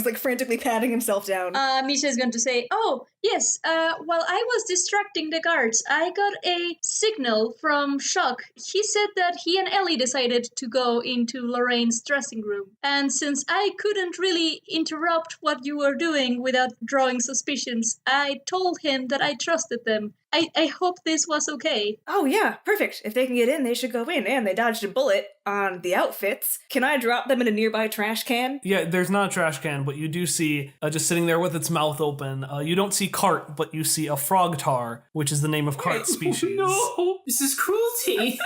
like frantically patting himself down. Misha is going to say, "Oh, yes, while I was distracting the guards, I got a signal from Shock. He said that he and Ellie decided to go into Lorraine's dressing room. And since I couldn't really interrupt what you were doing without drawing suspicions, I told him that I trusted them. I hope this was okay." Oh yeah, perfect. If they can get in, they should go in. And they dodged a bullet on the outfits. Can I drop them in a nearby trash can? Yeah, there's not a trash can, but you do see just sitting there with its mouth open. You don't see cart, but you see a frog tar, which is the name of cart species. No, this is cruelty.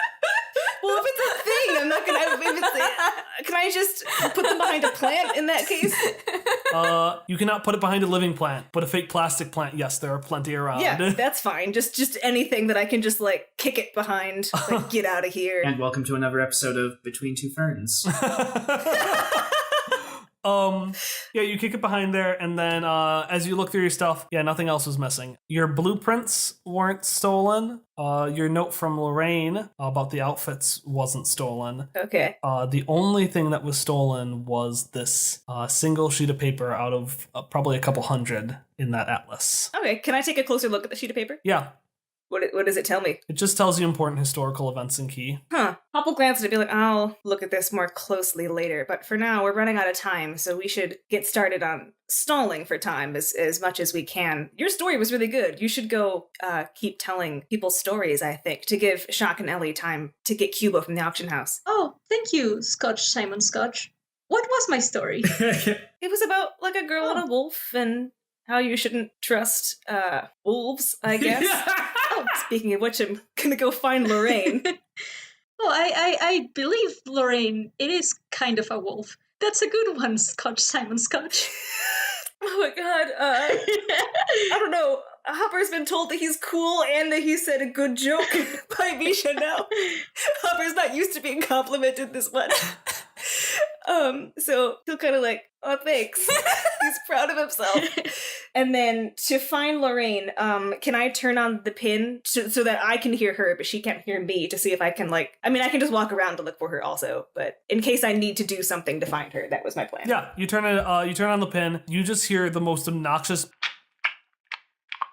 Well, if it's a thing, I'm not gonna. Can I just put them behind a plant in that case? You cannot put it behind a living plant, but a fake plastic plant, yes, there are plenty around. Yeah, that's fine. Just anything that I can just like kick it behind. Like, get out of here. And welcome to another episode of Between Two Ferns. Yeah, you kick it behind there, and then as you look through your stuff, yeah, nothing else was missing. Your blueprints weren't stolen. Your note from Lorraine about the outfits wasn't stolen. Okay. The only thing that was stolen was this single sheet of paper out of probably a couple hundred in that atlas. Okay, can I take a closer look at the sheet of paper? Yeah. What does it tell me? It just tells you important historical events and key. Huh. Hop will glance at it and be like, I'll look at this more closely later, but for now, we're running out of time, so we should get started on stalling for time as much as we can. Your story was really good. You should go keep telling people stories, I think, to give Shock and Ellie time to get Cubo from the auction house. Oh, thank you, Simon Scotch. What was my story? It was about, like, a girl and a wolf, and how you shouldn't trust wolves, I guess. Oh, speaking of which, I'm gonna go find Lorraine. Oh, I believe, Lorraine, it is kind of a wolf. That's a good one, Simon Scotch. Oh my god, I don't know. Hopper's been told that he's cool and that he said a good joke by Misha now. Hopper's not used to being complimented this much. So he'll kind of like, oh, thanks. He's proud of himself. And then to find Lorraine, can I turn on the pin so that I can hear her, but she can't hear me, to see if I can I can just walk around to look for her also, but in case I need to do something to find her, that was my plan. Yeah, you turn on the pin. You just hear the most obnoxious.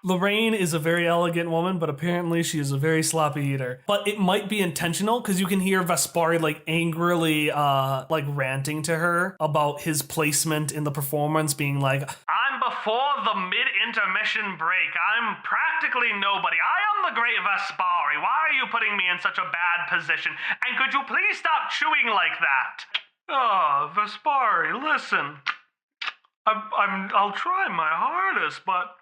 Lorraine is a very elegant woman, but apparently she is a very sloppy eater. But it might be intentional because you can hear Vespari angrily ranting to her about his placement in the performance, being like, "I'm before the mid-intermission break. I'm practically nobody. I am the great Vespari. Why are you putting me in such a bad position? And could you please stop chewing like that?" Oh, Vespari, listen. I'll try my hardest, but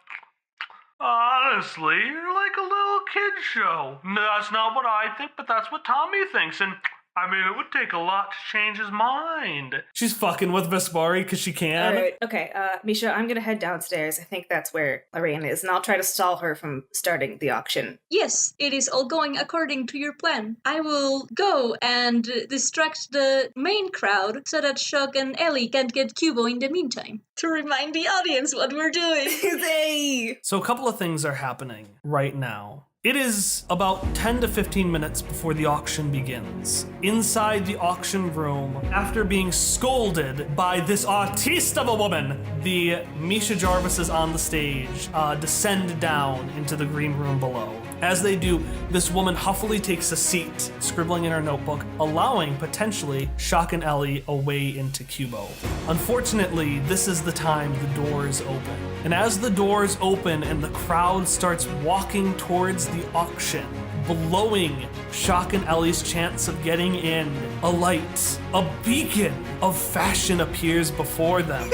honestly, you're like a little kid show. That's not what I think, but that's what Tommy thinks, and I mean, it would take a lot to change his mind. She's fucking with Vespari because she can. All right, okay, Misha, I'm gonna head downstairs. I think that's where Lorraine is, and I'll try to stall her from starting the auction. Yes, it is all going according to your plan. I will go and distract the main crowd so that Shock and Ellie can't get Cubo in the meantime. To remind the audience what we're doing. Hey! So a couple of things are happening right now. It is about 10 to 15 minutes before the auction begins. Inside the auction room, after being scolded by this artiste of a woman, the Misha Jarvises on the stage descend down into the green room below. As they do, this woman huffily takes a seat, scribbling in her notebook, allowing potentially Shock and Ellie a way into Cubo. Unfortunately, this is the time the doors open. And as the doors open and the crowd starts walking towards the auction, blowing Shock and Ellie's chance of getting in, a light, a beacon of fashion appears before them.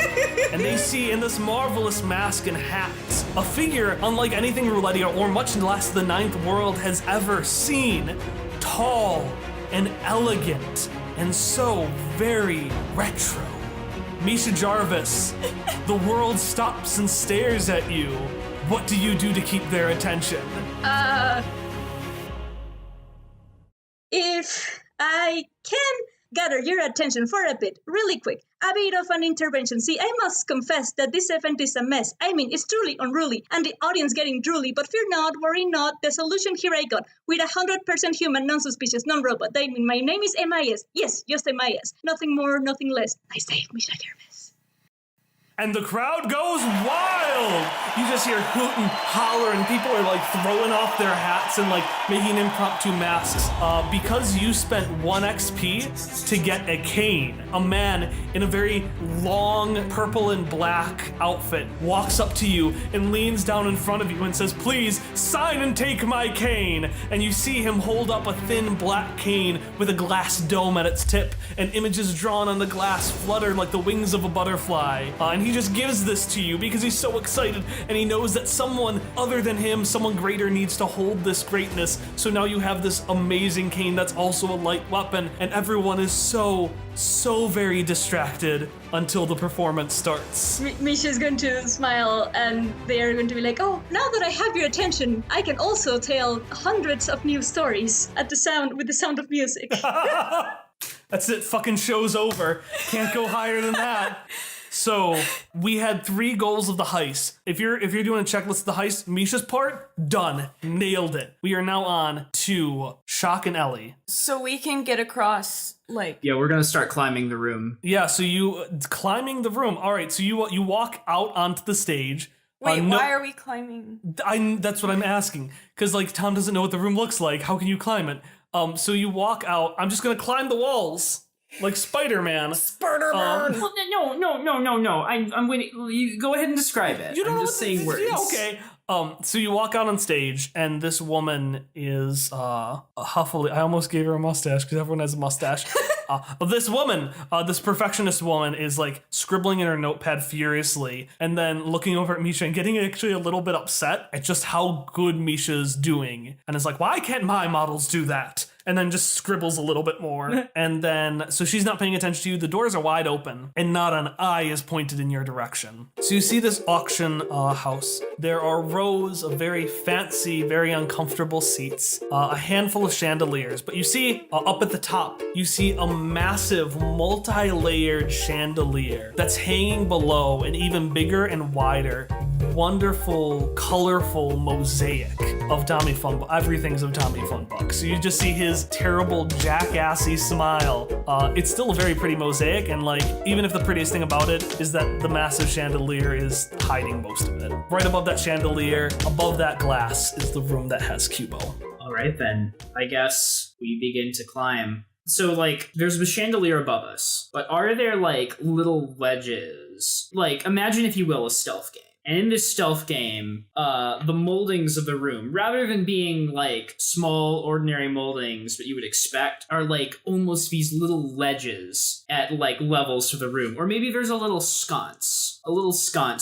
And they see in this marvelous mask and hat a figure unlike anything Roulettia or much less the Ninth World has ever seen. Tall and elegant and so very retro. Misha Jarvis, the world stops and stares at you. What do you do to keep their attention? If I can gather your attention for a bit, really quick, a bit of an intervention. See, I must confess that this event is a mess. I mean, it's truly unruly, and the audience getting drooly, but fear not, worry not, the solution here I got, with 100% human, non-suspicious, non-robot. I mean, my name is MIS. Yes, just MIS. Nothing more, nothing less. I say, Misha Jarvis. And the crowd goes wild! You just hear hoot and holler, and people are throwing off their hats and making impromptu masks. Because you spent 1 XP to get a cane, a man in a very long purple and black outfit walks up to you and leans down in front of you and says, "Please sign and take my cane." And you see him hold up a thin black cane with a glass dome at its tip, and images drawn on the glass flutter like the wings of a butterfly. And he just gives this to you because he's so excited, and he knows that someone other than him, someone greater, needs to hold this greatness. So now you have this amazing cane that's also a light weapon, and everyone is so very distracted until the performance starts. Misha's going to smile, and they are going to be like, "Oh, now that I have your attention, I can also tell hundreds of new stories with the sound of music." That's it, fucking show's over. Can't go higher than that. So we had 3 goals of the heist. If you're doing a checklist of the heist, Misha's part, done. Nailed it. We are now on to Shock and Ellie. So we can get across, Yeah, we're gonna start climbing the room. Yeah, so you climbing the room. All right, so you walk out onto the stage. Wait, why are we climbing? That's what I'm asking. Because Tom doesn't know what the room looks like. How can you climb it? So you walk out. I'm just gonna climb the walls. Like Spider-Man. Spider-Man! No. I'm waiting. You go ahead and describe it. I'm just saying words. Yeah, okay. So you walk out on stage, and this woman is huffily. I almost gave her a mustache because everyone has a mustache. But this woman, this perfectionist woman, is scribbling in her notepad furiously, and then looking over at Misha and getting actually a little bit upset at just how good Misha's doing, and is like, "Why can't my models do that?" and then just scribbles a little bit more. And then, so she's not paying attention to you. The doors are wide open and not an eye is pointed in your direction. So you see this auction house. There are rows of very fancy, very uncomfortable seats, a handful of chandeliers. But you see up at the top, you see a massive multi-layered chandelier that's hanging below an even bigger and wider, wonderful, colorful mosaic of Tommy Funbuck. Everything's of Tommy Funbuck. So you just see his terrible jackassy smile. It's still a very pretty mosaic, and like, even if the prettiest thing about it is that the massive chandelier is hiding most of it. Right above that chandelier, above that glass, is the room that has Cubo. All right, then. I guess we begin to climb. So, like, there's a chandelier above us, but are there, like, little ledges? Like, imagine, if you will, a stealth game. And in this stealth game, the moldings of the room, rather than being like small, ordinary moldings that you would expect, are like almost these little ledges at like levels to the room. Or maybe there's a little sconce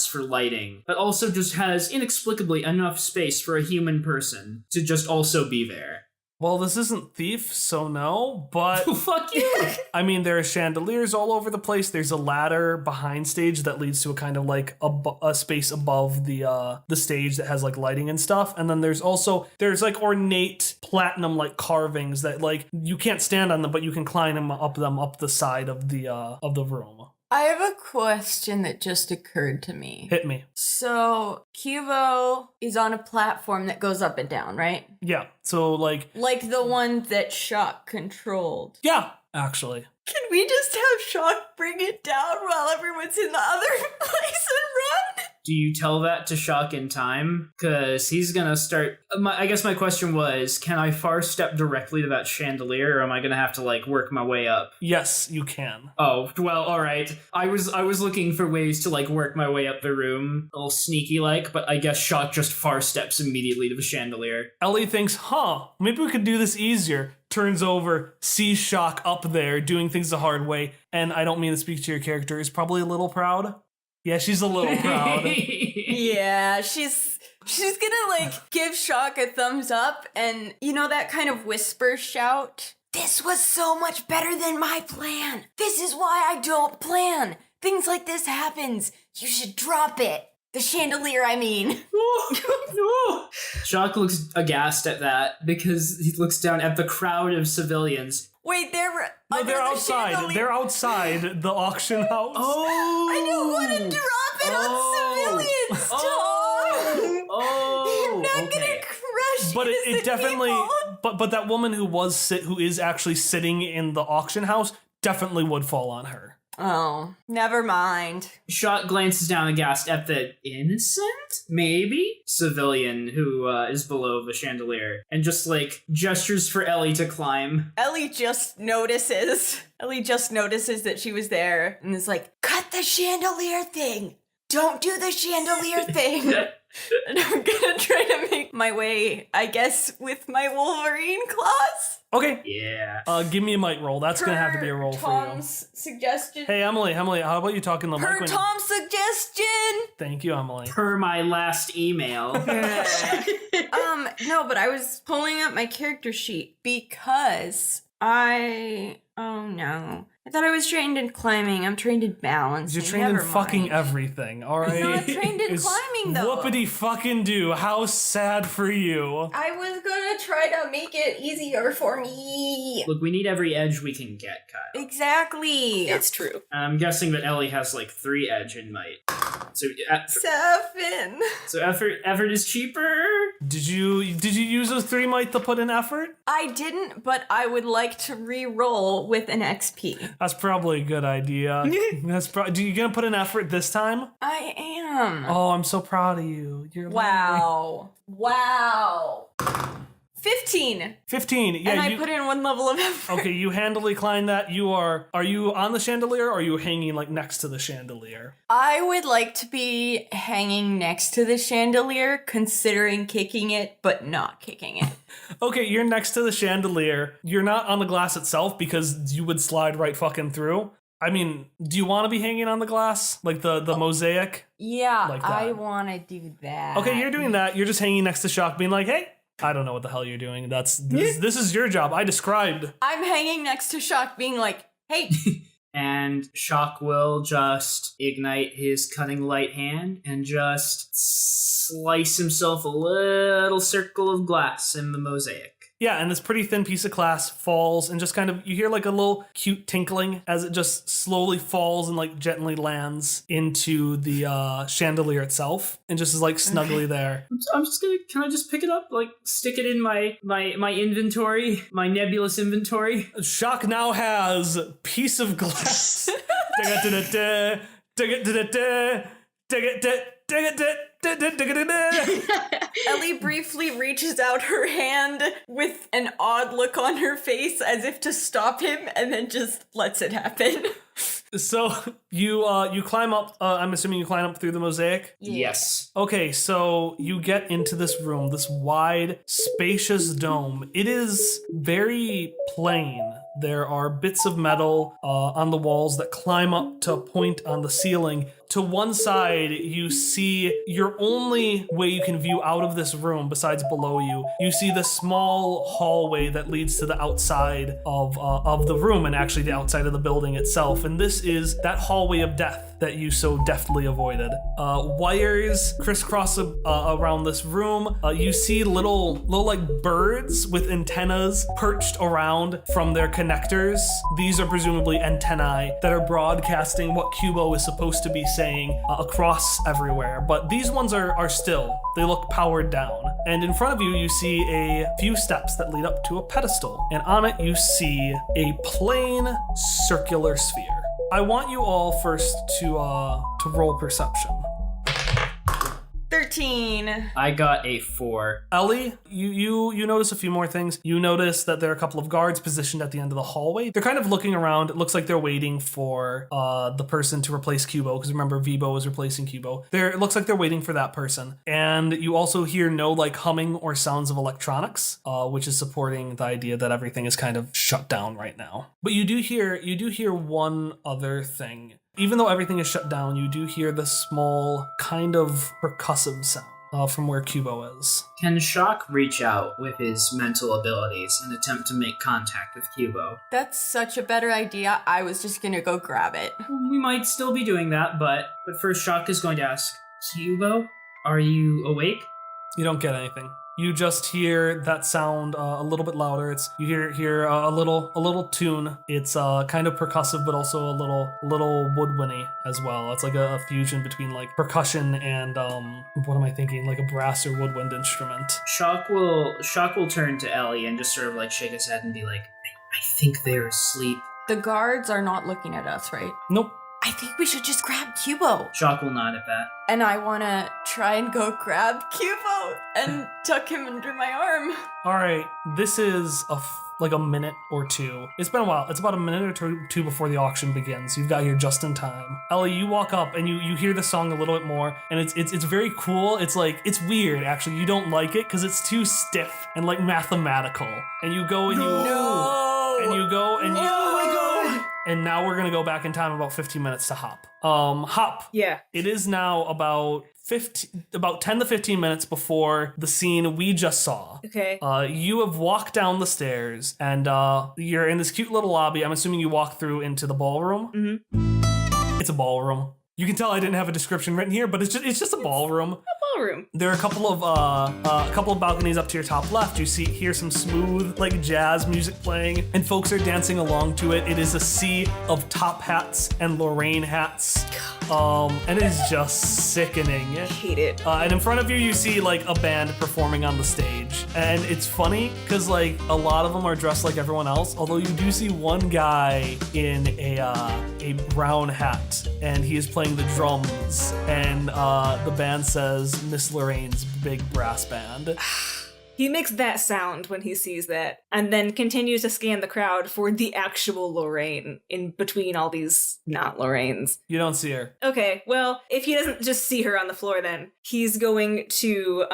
for lighting, but also just has inexplicably enough space for a human person to just also be there. Well, this isn't Thief, so no, but... Fuck you! I mean, there are chandeliers all over the place. There's a ladder behind stage that leads to a kind of like a space above the stage that has like lighting and stuff. And then there's like ornate platinum like carvings that like you can't stand on them, but you can climb them up the side of the room. I have a question that just occurred to me. Hit me. So, Cubo is on a platform that goes up and down, right? Yeah, so like... Like the one that Shock controlled. Yeah, actually. Can we just have Shock bring it down while everyone's in the other place and run? Do you tell that to Shock in time? Because he's gonna start... I guess my question was, can I far step directly to that chandelier, or am I gonna have to, like, work my way up? Yes, you can. Oh, well, alright. I was looking for ways to, like, work my way up the room, a little sneaky-like, but I guess Shock just far steps immediately to the chandelier. Ellie thinks, maybe we could do this easier. Turns over, sees Shock up there, doing things the hard way, and I don't mean to speak to your character, is probably a little proud. Yeah, she's a little proud. Yeah, she's gonna like give Shock a thumbs up, and you know that kind of whisper shout? This was so much better than my plan. This is why I don't plan. Things like this happens. You should drop it. The chandelier, I mean. Shock looks aghast at that because he looks down at the crowd of civilians. Wait, they're outside. Chandelier. They're outside the auction house. Oh! I don't want to drop it on civilians, Tom. Oh! You're not gonna crush But it definitely, people. but that woman who is actually sitting in the auction house definitely would fall on her. Oh, never mind. Shock glances down aghast at the innocent, maybe, civilian who is below the chandelier and just, like, gestures for Ellie to climb. Ellie just notices that she was there and is like, cut the chandelier thing. Don't do the chandelier thing. And I'm gonna try to make my way, I guess, with my Wolverine claws. Okay. Yeah. Give me a mic roll. That's gonna have to be a roll for you. Tom's suggestion. Hey, Emily, how about you talking the mic? Per Tom's suggestion. Thank you, Emily. Per my last email. No, but I was pulling up my character sheet because oh no. I thought I was trained in climbing. I'm trained in balance. You're trained in fucking everything, alright? I'm not trained in climbing, though. Whoopity fucking do. How sad for you. I was gonna try to make it easier for me. Look, we need every edge we can get, Kyle. Exactly. It's true. I'm guessing that Ellie has, like, 3 edge in might. So, 7. So effort is cheaper? Did you use those 3 might to put in effort? I didn't, but I would like to re-roll with an XP. That's probably a good idea. Do you gonna put in effort this time? I am. Oh, I'm so proud of you. You're Wow. 15. 15. Yeah, And I put in 1 level of effort. Okay, you handily climb that. Are you on the chandelier or are you hanging like next to the chandelier? I would like to be hanging next to the chandelier, considering kicking it, but not kicking it. Okay, you're next to the chandelier. You're not on the glass itself because you would slide right fucking through. I mean, do you want to be hanging on the glass? Like the mosaic? Yeah, Like that. I want to do that. Okay, you're doing that. You're just hanging next to Shock being like, hey, I don't know what the hell you're doing. This is your job. I described. I'm hanging next to Shock, being like, hey. And Shock will just ignite his cutting light hand and just slice himself a little circle of glass in the mosaic. Yeah, and this pretty thin piece of glass falls and just kind of, you hear like a little cute tinkling as it just slowly falls and like gently lands into the chandelier itself and just is like snugly there. I'm just gonna, can I just pick it up? Like, stick it in my inventory, my nebulous inventory? Shock now has piece of glass. Ellie briefly reaches out her hand with an odd look on her face as if to stop him and then just lets it happen. So you climb up, I'm assuming you climb up through the mosaic? Yes. Okay, so you get into this room, this wide, spacious dome. It is very plain. There are bits of metal on the walls that climb up to a point on the ceiling. To one side, you see your only way you can view out of this room, besides below you. You see the small hallway that leads to the outside of the room, and actually the outside of the building itself. And this is that hallway of death that you so deftly avoided. Wires crisscross around this room. You see little like birds with antennas perched around from their connectors. These are presumably antennae that are broadcasting what Kubo is supposed to be saying across everywhere. But these ones are still. They look powered down. And in front of you, you see a few steps that lead up to a pedestal. And on it, you see a plain circular sphere. I want you all first to roll perception. 13. I got a 4. Ellie, you notice a few more things. You notice that there are a couple of guards positioned at the end of the hallway. They're kind of looking around. It looks like they're waiting for the person to replace Kubo, because remember, Vibo is replacing Kubo. It looks like they're waiting for that person. And you also hear no like humming or sounds of electronics, which is supporting the idea that everything is kind of shut down right now. But you do hear one other thing. Even though everything is shut down, you do hear the small kind of percussive sound from where Kubo is. Can Shock reach out with his mental abilities and attempt to make contact with Kubo? That's such a better idea. I was just gonna go grab it. We might still be doing that, but first Shock is going to ask, Kubo, are you awake? You don't get anything. You just hear that sound a little bit louder. You hear a little tune. It's kind of percussive, but also a little woodwindy as well. It's like a fusion between like percussion and what am I thinking? Like a brass or woodwind instrument. Shock will turn to Ellie and just sort of like shake his head and be like, I think they're asleep. The guards are not looking at us, right? Nope. I think we should just grab Kubo. Shock will nod at that. And I want to try and go grab Kubo and tuck him under my arm. All right, this is like a minute or two. It's been a while. It's about a minute or two before the auction begins. You've got here just in time. Ellie, you walk up and you hear the song a little bit more, and it's very cool. It's like, it's weird actually. You don't like it because it's too stiff and like mathematical. And you go and and now we're gonna go back in time about 15 minutes to Hop. Hop. Yeah. It is now about 10 to 15 minutes before the scene we just saw. Okay. You have walked down the stairs and you're in this cute little lobby. I'm assuming you walk through into the ballroom. Mm-hmm. It's a ballroom. You can tell I didn't have a description written here, but it's just a ballroom. Ballroom. There are a couple of balconies up to your top left. You hear some smooth like jazz music playing, and folks are dancing along to it. It is a sea of top hats and Lorraine hats. And it is just sickening. I hate it. And in front of you, you see like a band performing on the stage. And it's funny because like a lot of them are dressed like everyone else, although you do see one guy in a brown hat, and he is playing the drums. And the band says Miss Lorraine's Big Brass Band. He makes that sound when he sees that, and then continues to scan the crowd for the actual Lorraine in between all these not Lorraines. You don't see her. Okay, well, if he doesn't just see her on the floor, then he's going to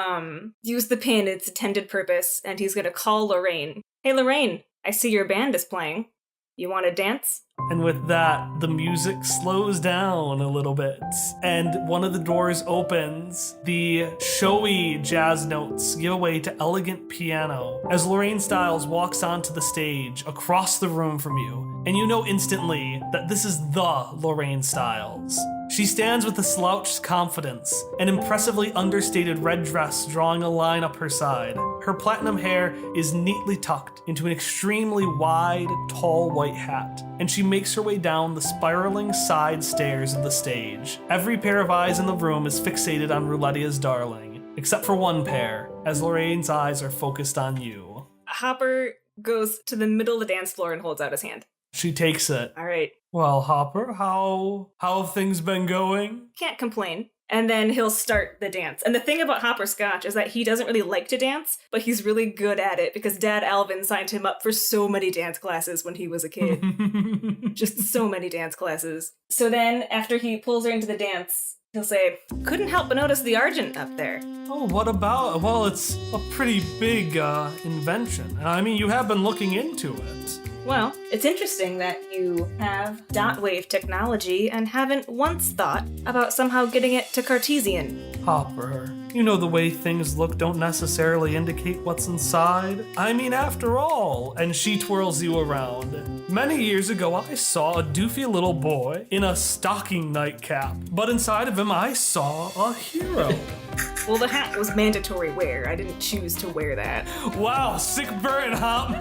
use the pin, its intended purpose, and he's going to call Lorraine. Hey, Lorraine, I see your band is playing. You want to dance? And with that, the music slows down a little bit, and one of the doors opens. The showy jazz notes give way to elegant piano as Lorraine Stiles walks onto the stage across the room from you, and you know instantly that this is the Lorraine Stiles. She stands with a slouched confidence, an impressively understated red dress drawing a line up her side. Her platinum hair is neatly tucked into an extremely wide, tall white hat, and she makes her way down the spiraling side stairs of the stage. Every pair of eyes in the room is fixated on Rouletia's darling, except for one pair, as Lorraine's eyes are focused on you. Hopper goes to the middle of the dance floor and holds out his hand. She takes it. All right. Well, Hopper, how have things been going? Can't complain. And then he'll start the dance. And the thing about Hopper Scotch is that he doesn't really like to dance, but he's really good at it because Dad Alvin signed him up for so many dance classes when he was a kid. Just so many dance classes. So then, after he pulls her into the dance, he'll say, couldn't help but notice the Argent up there. Oh, what about? Well, it's a pretty big invention. I mean, you have been looking into it. Well, it's interesting that you have dot wave technology and haven't once thought about somehow getting it to Cartesian. Hopper, you know the way things look don't necessarily indicate what's inside. I mean, after all, and she twirls you around. Many years ago, I saw a doofy little boy in a stocking nightcap, but inside of him, I saw a hero. Well, the hat was mandatory wear. I didn't choose to wear that. Wow, sick burn, Hop.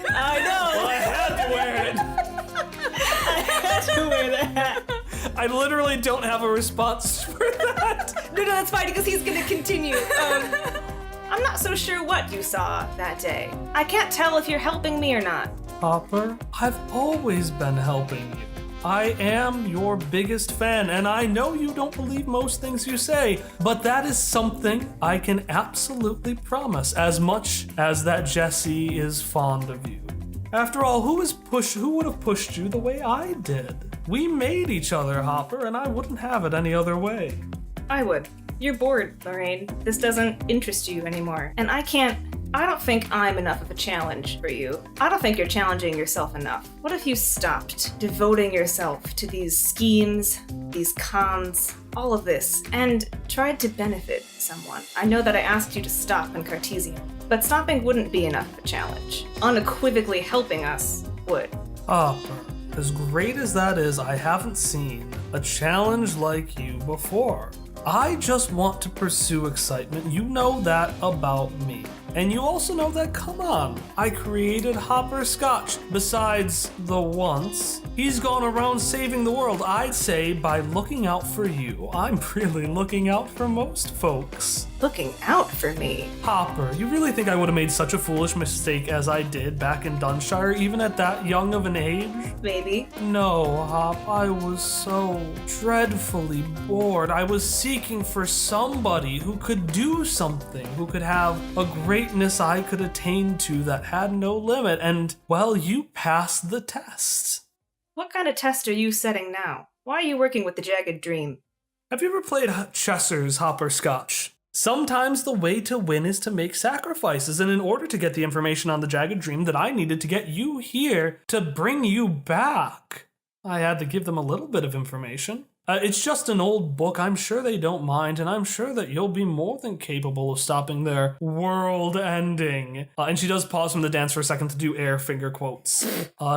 I know! Well, I had to wear it. I had to wear the hat. I literally don't have a response for that. No, that's fine because he's gonna continue. I'm not so sure what you saw that day. I can't tell if you're helping me or not. Hopper, I've always been helping you. I am your biggest fan, and I know you don't believe most things you say, but that is something I can absolutely promise, as much as that Jessie is fond of you. After all, who would have pushed you the way I did? We made each other, Hopper, and I wouldn't have it any other way. I would. You're bored, Lorraine. This doesn't interest you anymore. And I don't think I'm enough of a challenge for you. I don't think you're challenging yourself enough. What if you stopped devoting yourself to these schemes, these cons, all of this, and tried to benefit someone? I know that I asked you to stop in Cartesian, but stopping wouldn't be enough of a challenge. Unequivocally helping us would. Hopper, as great as that is, I haven't seen a challenge like you before. I just want to pursue excitement. You know that about me. And you also know that, come on, I created Hopper Scotch. Besides the once, he's gone around saving the world. I'd say by looking out for you, I'm really looking out for most folks. Looking out for me. Hopper, you really think I would have made such a foolish mistake as I did back in Dunshire, even at that young of an age? Maybe. No, Hop, I was so dreadfully bored. I was seeking for somebody who could do something, who could have a greatness I could attain to that had no limit, and, well, you passed the test. What kind of test are you setting now? Why are you working with the Jagged Dream? Have you ever played Chesser's Hopper Scotch? Sometimes the way to win is to make sacrifices, and in order to get the information on the Jagged Dream that I needed to get you here to bring you back, I had to give them a little bit of information. It's just an old book. I'm sure they don't mind, and I'm sure that you'll be more than capable of stopping their world ending. And she does pause from the dance for a second to do air finger quotes.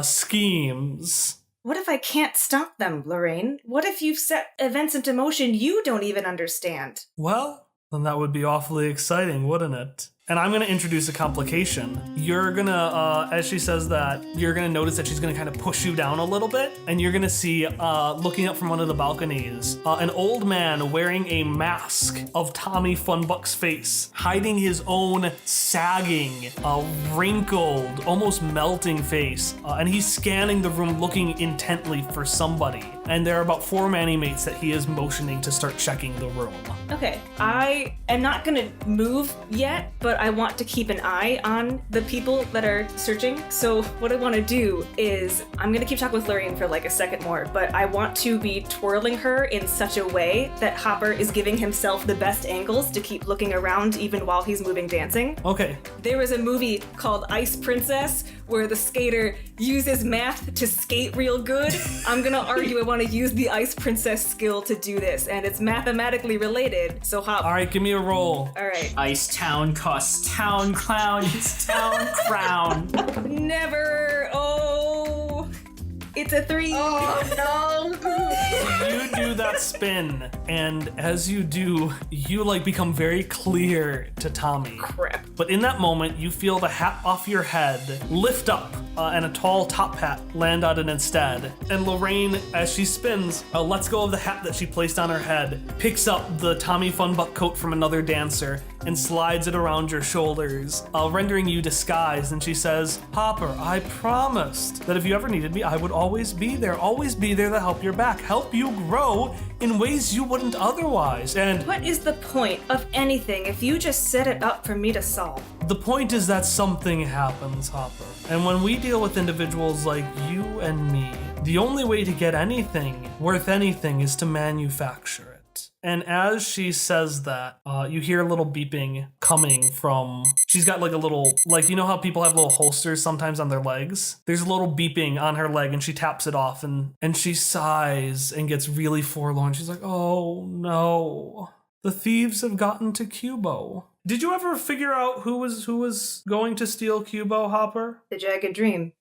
Schemes. What if I can't stop them, Lorraine? What if you've set events into motion you don't even understand? Well, then that would be awfully exciting, wouldn't it? And I'm going to introduce a complication. You're going to, as she says that, you're going to notice that she's going to kind of push you down a little bit. And you're going to see, looking up from one of the balconies, an old man wearing a mask of Tommy Funbuck's face, hiding his own sagging, wrinkled, almost melting face. And he's scanning the room, looking intently for somebody. And there are about 4 man-mates that he is motioning to start checking the room. Okay, I am not gonna move yet, but I want to keep an eye on the people that are searching. So what I want to do is, I'm gonna keep talking with Lorraine for like a second more, but I want to be twirling her in such a way that Hopper is giving himself the best angles to keep looking around even while he's moving dancing. Okay. There was a movie called Ice Princess where the skater uses math to skate real good, I'm gonna argue I want to use the Ice Princess skill to do this, and it's mathematically related, so hop. All right, give me a roll. All right. Ice Town costs town clown is town crown. Never. Oh, it's a 3. Oh no! You do that spin, and as you do, you like become very clear to Tommy. Crap. But in that moment, you feel the hat off your head lift up, and a tall top hat land on it instead. And Lorraine, as she spins, lets go of the hat that she placed on her head, picks up the Tommy Funbuck coat from another dancer, and slides it around your shoulders, rendering you disguised. And she says, Hopper, I promised that if you ever needed me, I would always be there to help your back, help you grow in ways you wouldn't otherwise. And What is the point of anything if you just set it up for me to solve? the point is that something happens, Hopper. And when we deal with individuals like you and me, the only way to get anything worth anything is to manufacture it. And as she says that, you hear a little beeping coming from... She's got like a little... Like, you know how people have little holsters sometimes on their legs? There's a little beeping on her leg, and she taps it off, and she sighs and gets really forlorn. She's like, oh no. The thieves have gotten to Cubo. Did you ever figure out who was going to steal Cubo, Hopper? The Jagged Dream.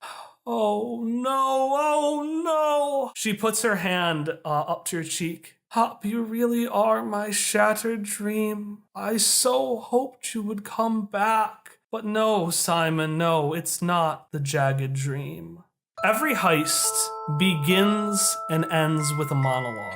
Oh no. She puts her hand up to your cheek. Hop, you really are my shattered dream. I so hoped you would come back. But no, Simon, no, it's not the Jagged Dream. Every heist begins and ends with a monologue.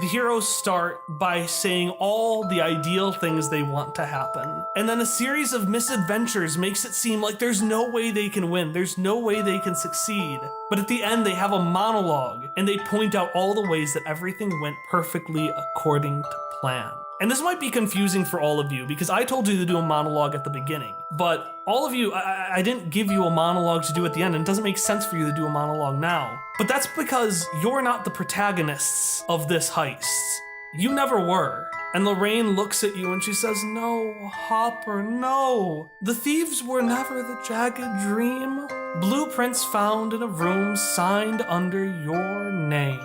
The heroes start by saying all the ideal things they want to happen, and then a series of misadventures makes it seem like there's no way they can win, there's no way they can succeed. But at the end, they have a monologue, and they point out all the ways that everything went perfectly according to plan. And this might be confusing for all of you, because I told you to do a monologue at the beginning. But all of you, I didn't give you a monologue to do at the end, and it doesn't make sense for you to do a monologue now. But that's because you're not the protagonists of this heist. You never were. And Lorraine looks at you and she says, no, Hopper, no. The thieves were never the Jagged Dream. Blueprints found in a room signed under your name.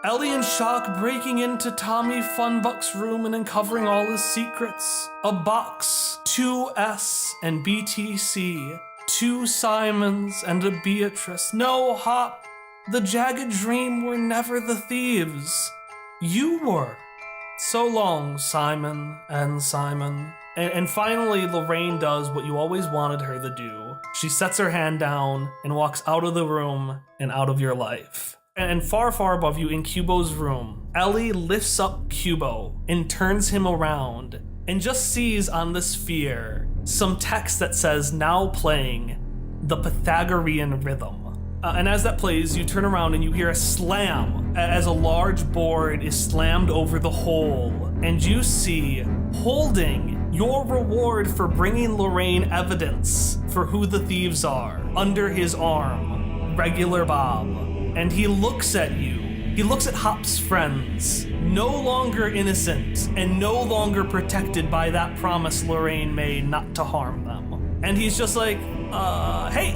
Ellie in shock breaking into Tommy Funbuck's room and uncovering all his secrets. A box, 2S and BTC, 2 Simons and a Beatrice. No, Hop, the Jagged Dream were never the thieves. You were. So long, Simon and Simon. And finally, Lorraine does what you always wanted her to do. She sets her hand down and walks out of the room and out of your life. And far, far above you in Cubo's room, Ellie lifts up Cubo and turns him around and just sees on the sphere some text that says, now playing the Pythagorean rhythm. And as that plays, you turn around and you hear a slam as a large board is slammed over the hole. And you see, holding your reward for bringing Lorraine evidence for who the thieves are, under his arm, Regular Bob. And he looks at you. He looks at Hop's friends, no longer innocent and no longer protected by that promise Lorraine made not to harm them. And he's just like, hey,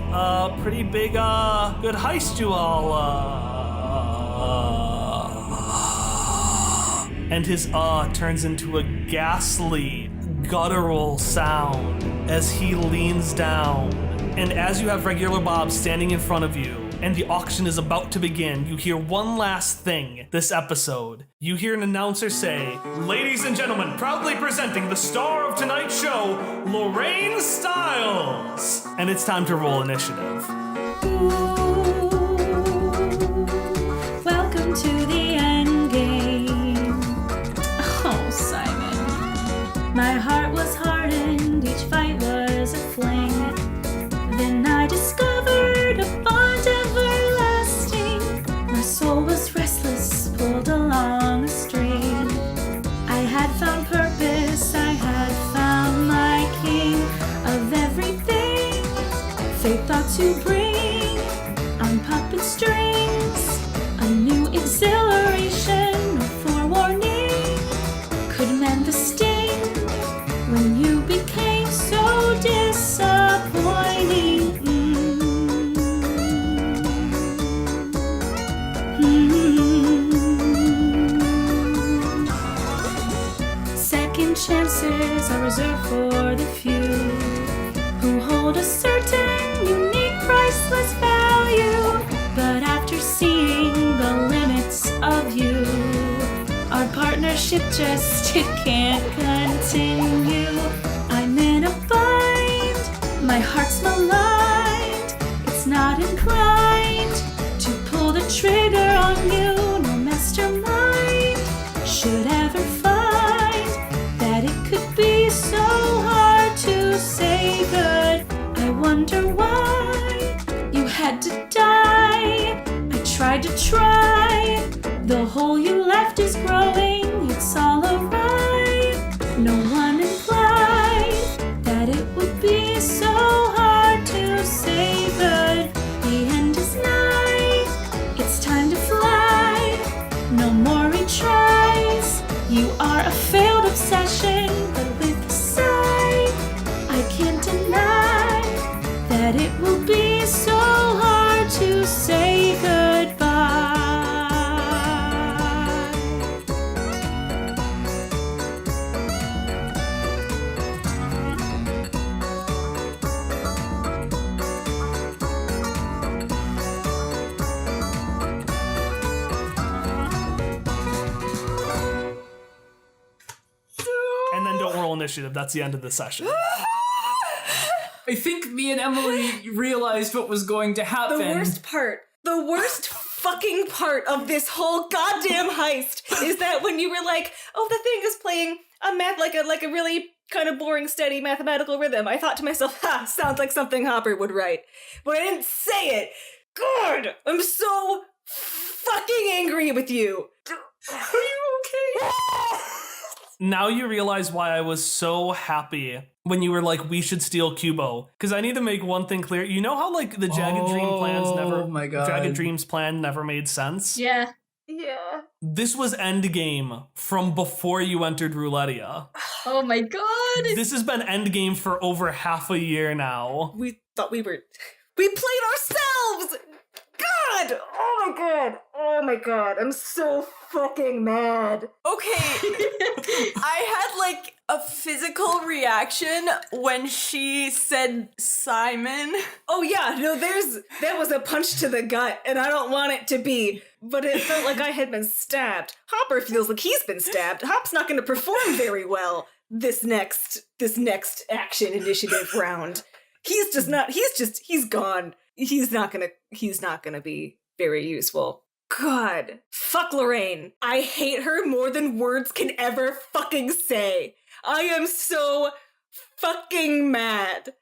pretty big, good heist you all, And his turns into a ghastly, guttural sound as he leans down. And as you have Regular Bob standing in front of you, and the auction is about to begin, you hear one last thing this episode. You hear an announcer say, ladies and gentlemen, proudly presenting the star of tonight's show, Lorraine Stiles. And it's time to roll initiative. Welcome to the end game. Oh, Simon. My heart was hardened, each fight was a fling. Then I discovered a bond everlasting. My soul was restless, pulled along a string. I had found purpose, I had found my king of everything. Fate thought to bring on puppet strings a new exhilaration or forewarning. Could mend the sting when you became so disappointing. a certain unique priceless value. But after seeing the limits of you, our partnership just it can't continue. I'm in a bind, my heart's maligned. It's not inclined to pull the trigger on you. No mastermind should ever find that it could be so hard to say good. I wonder why you had to die. I tried to try. The hole you left is growing. It's all alright. No one implied that it would be so hard to say good. The end is nigh. It's time to fly. No more retries. You are a failed obsession, but with a sigh, I can't deny that it will be so hard to say goodbye. And then don't roll initiative. That's the end of the session. I think me and Emily realized what was going to happen. The worst fucking part of this whole goddamn heist is that when you were like, oh, the thing is playing a math like a really kind of boring, steady mathematical rhythm, I thought to myself, ha, sounds like something Hopper would write. But I didn't say it. God, I'm so fucking angry with you. Are you okay? Now you realize why I was so happy when you were like, we should steal Cubo. Because I need to make one thing clear. You know how like the Jagged Dreams plan never made sense? Yeah. Yeah. This was endgame from before you entered Roulettia. Oh my god. This has been endgame for over half a year now. We thought we played ourselves! God! Oh my god! Oh my god! I'm so fucking mad. Okay, I had like a physical reaction when she said Simon. Oh yeah, no, that was a punch to the gut, and I don't want it to be, but it felt like I had been stabbed. Hopper feels like he's been stabbed. Hop's not gonna perform very well this next action initiative round. He's gone. He's not gonna be very useful. God. Fuck Lorraine. I hate her more than words can ever fucking say. I am so fucking mad.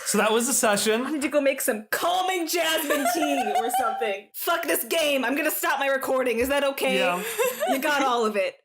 So that was the I session. need to go make some calming jasmine tea or something. Fuck this game. I'm gonna stop my recording. Is that okay? Yeah. You got all of it.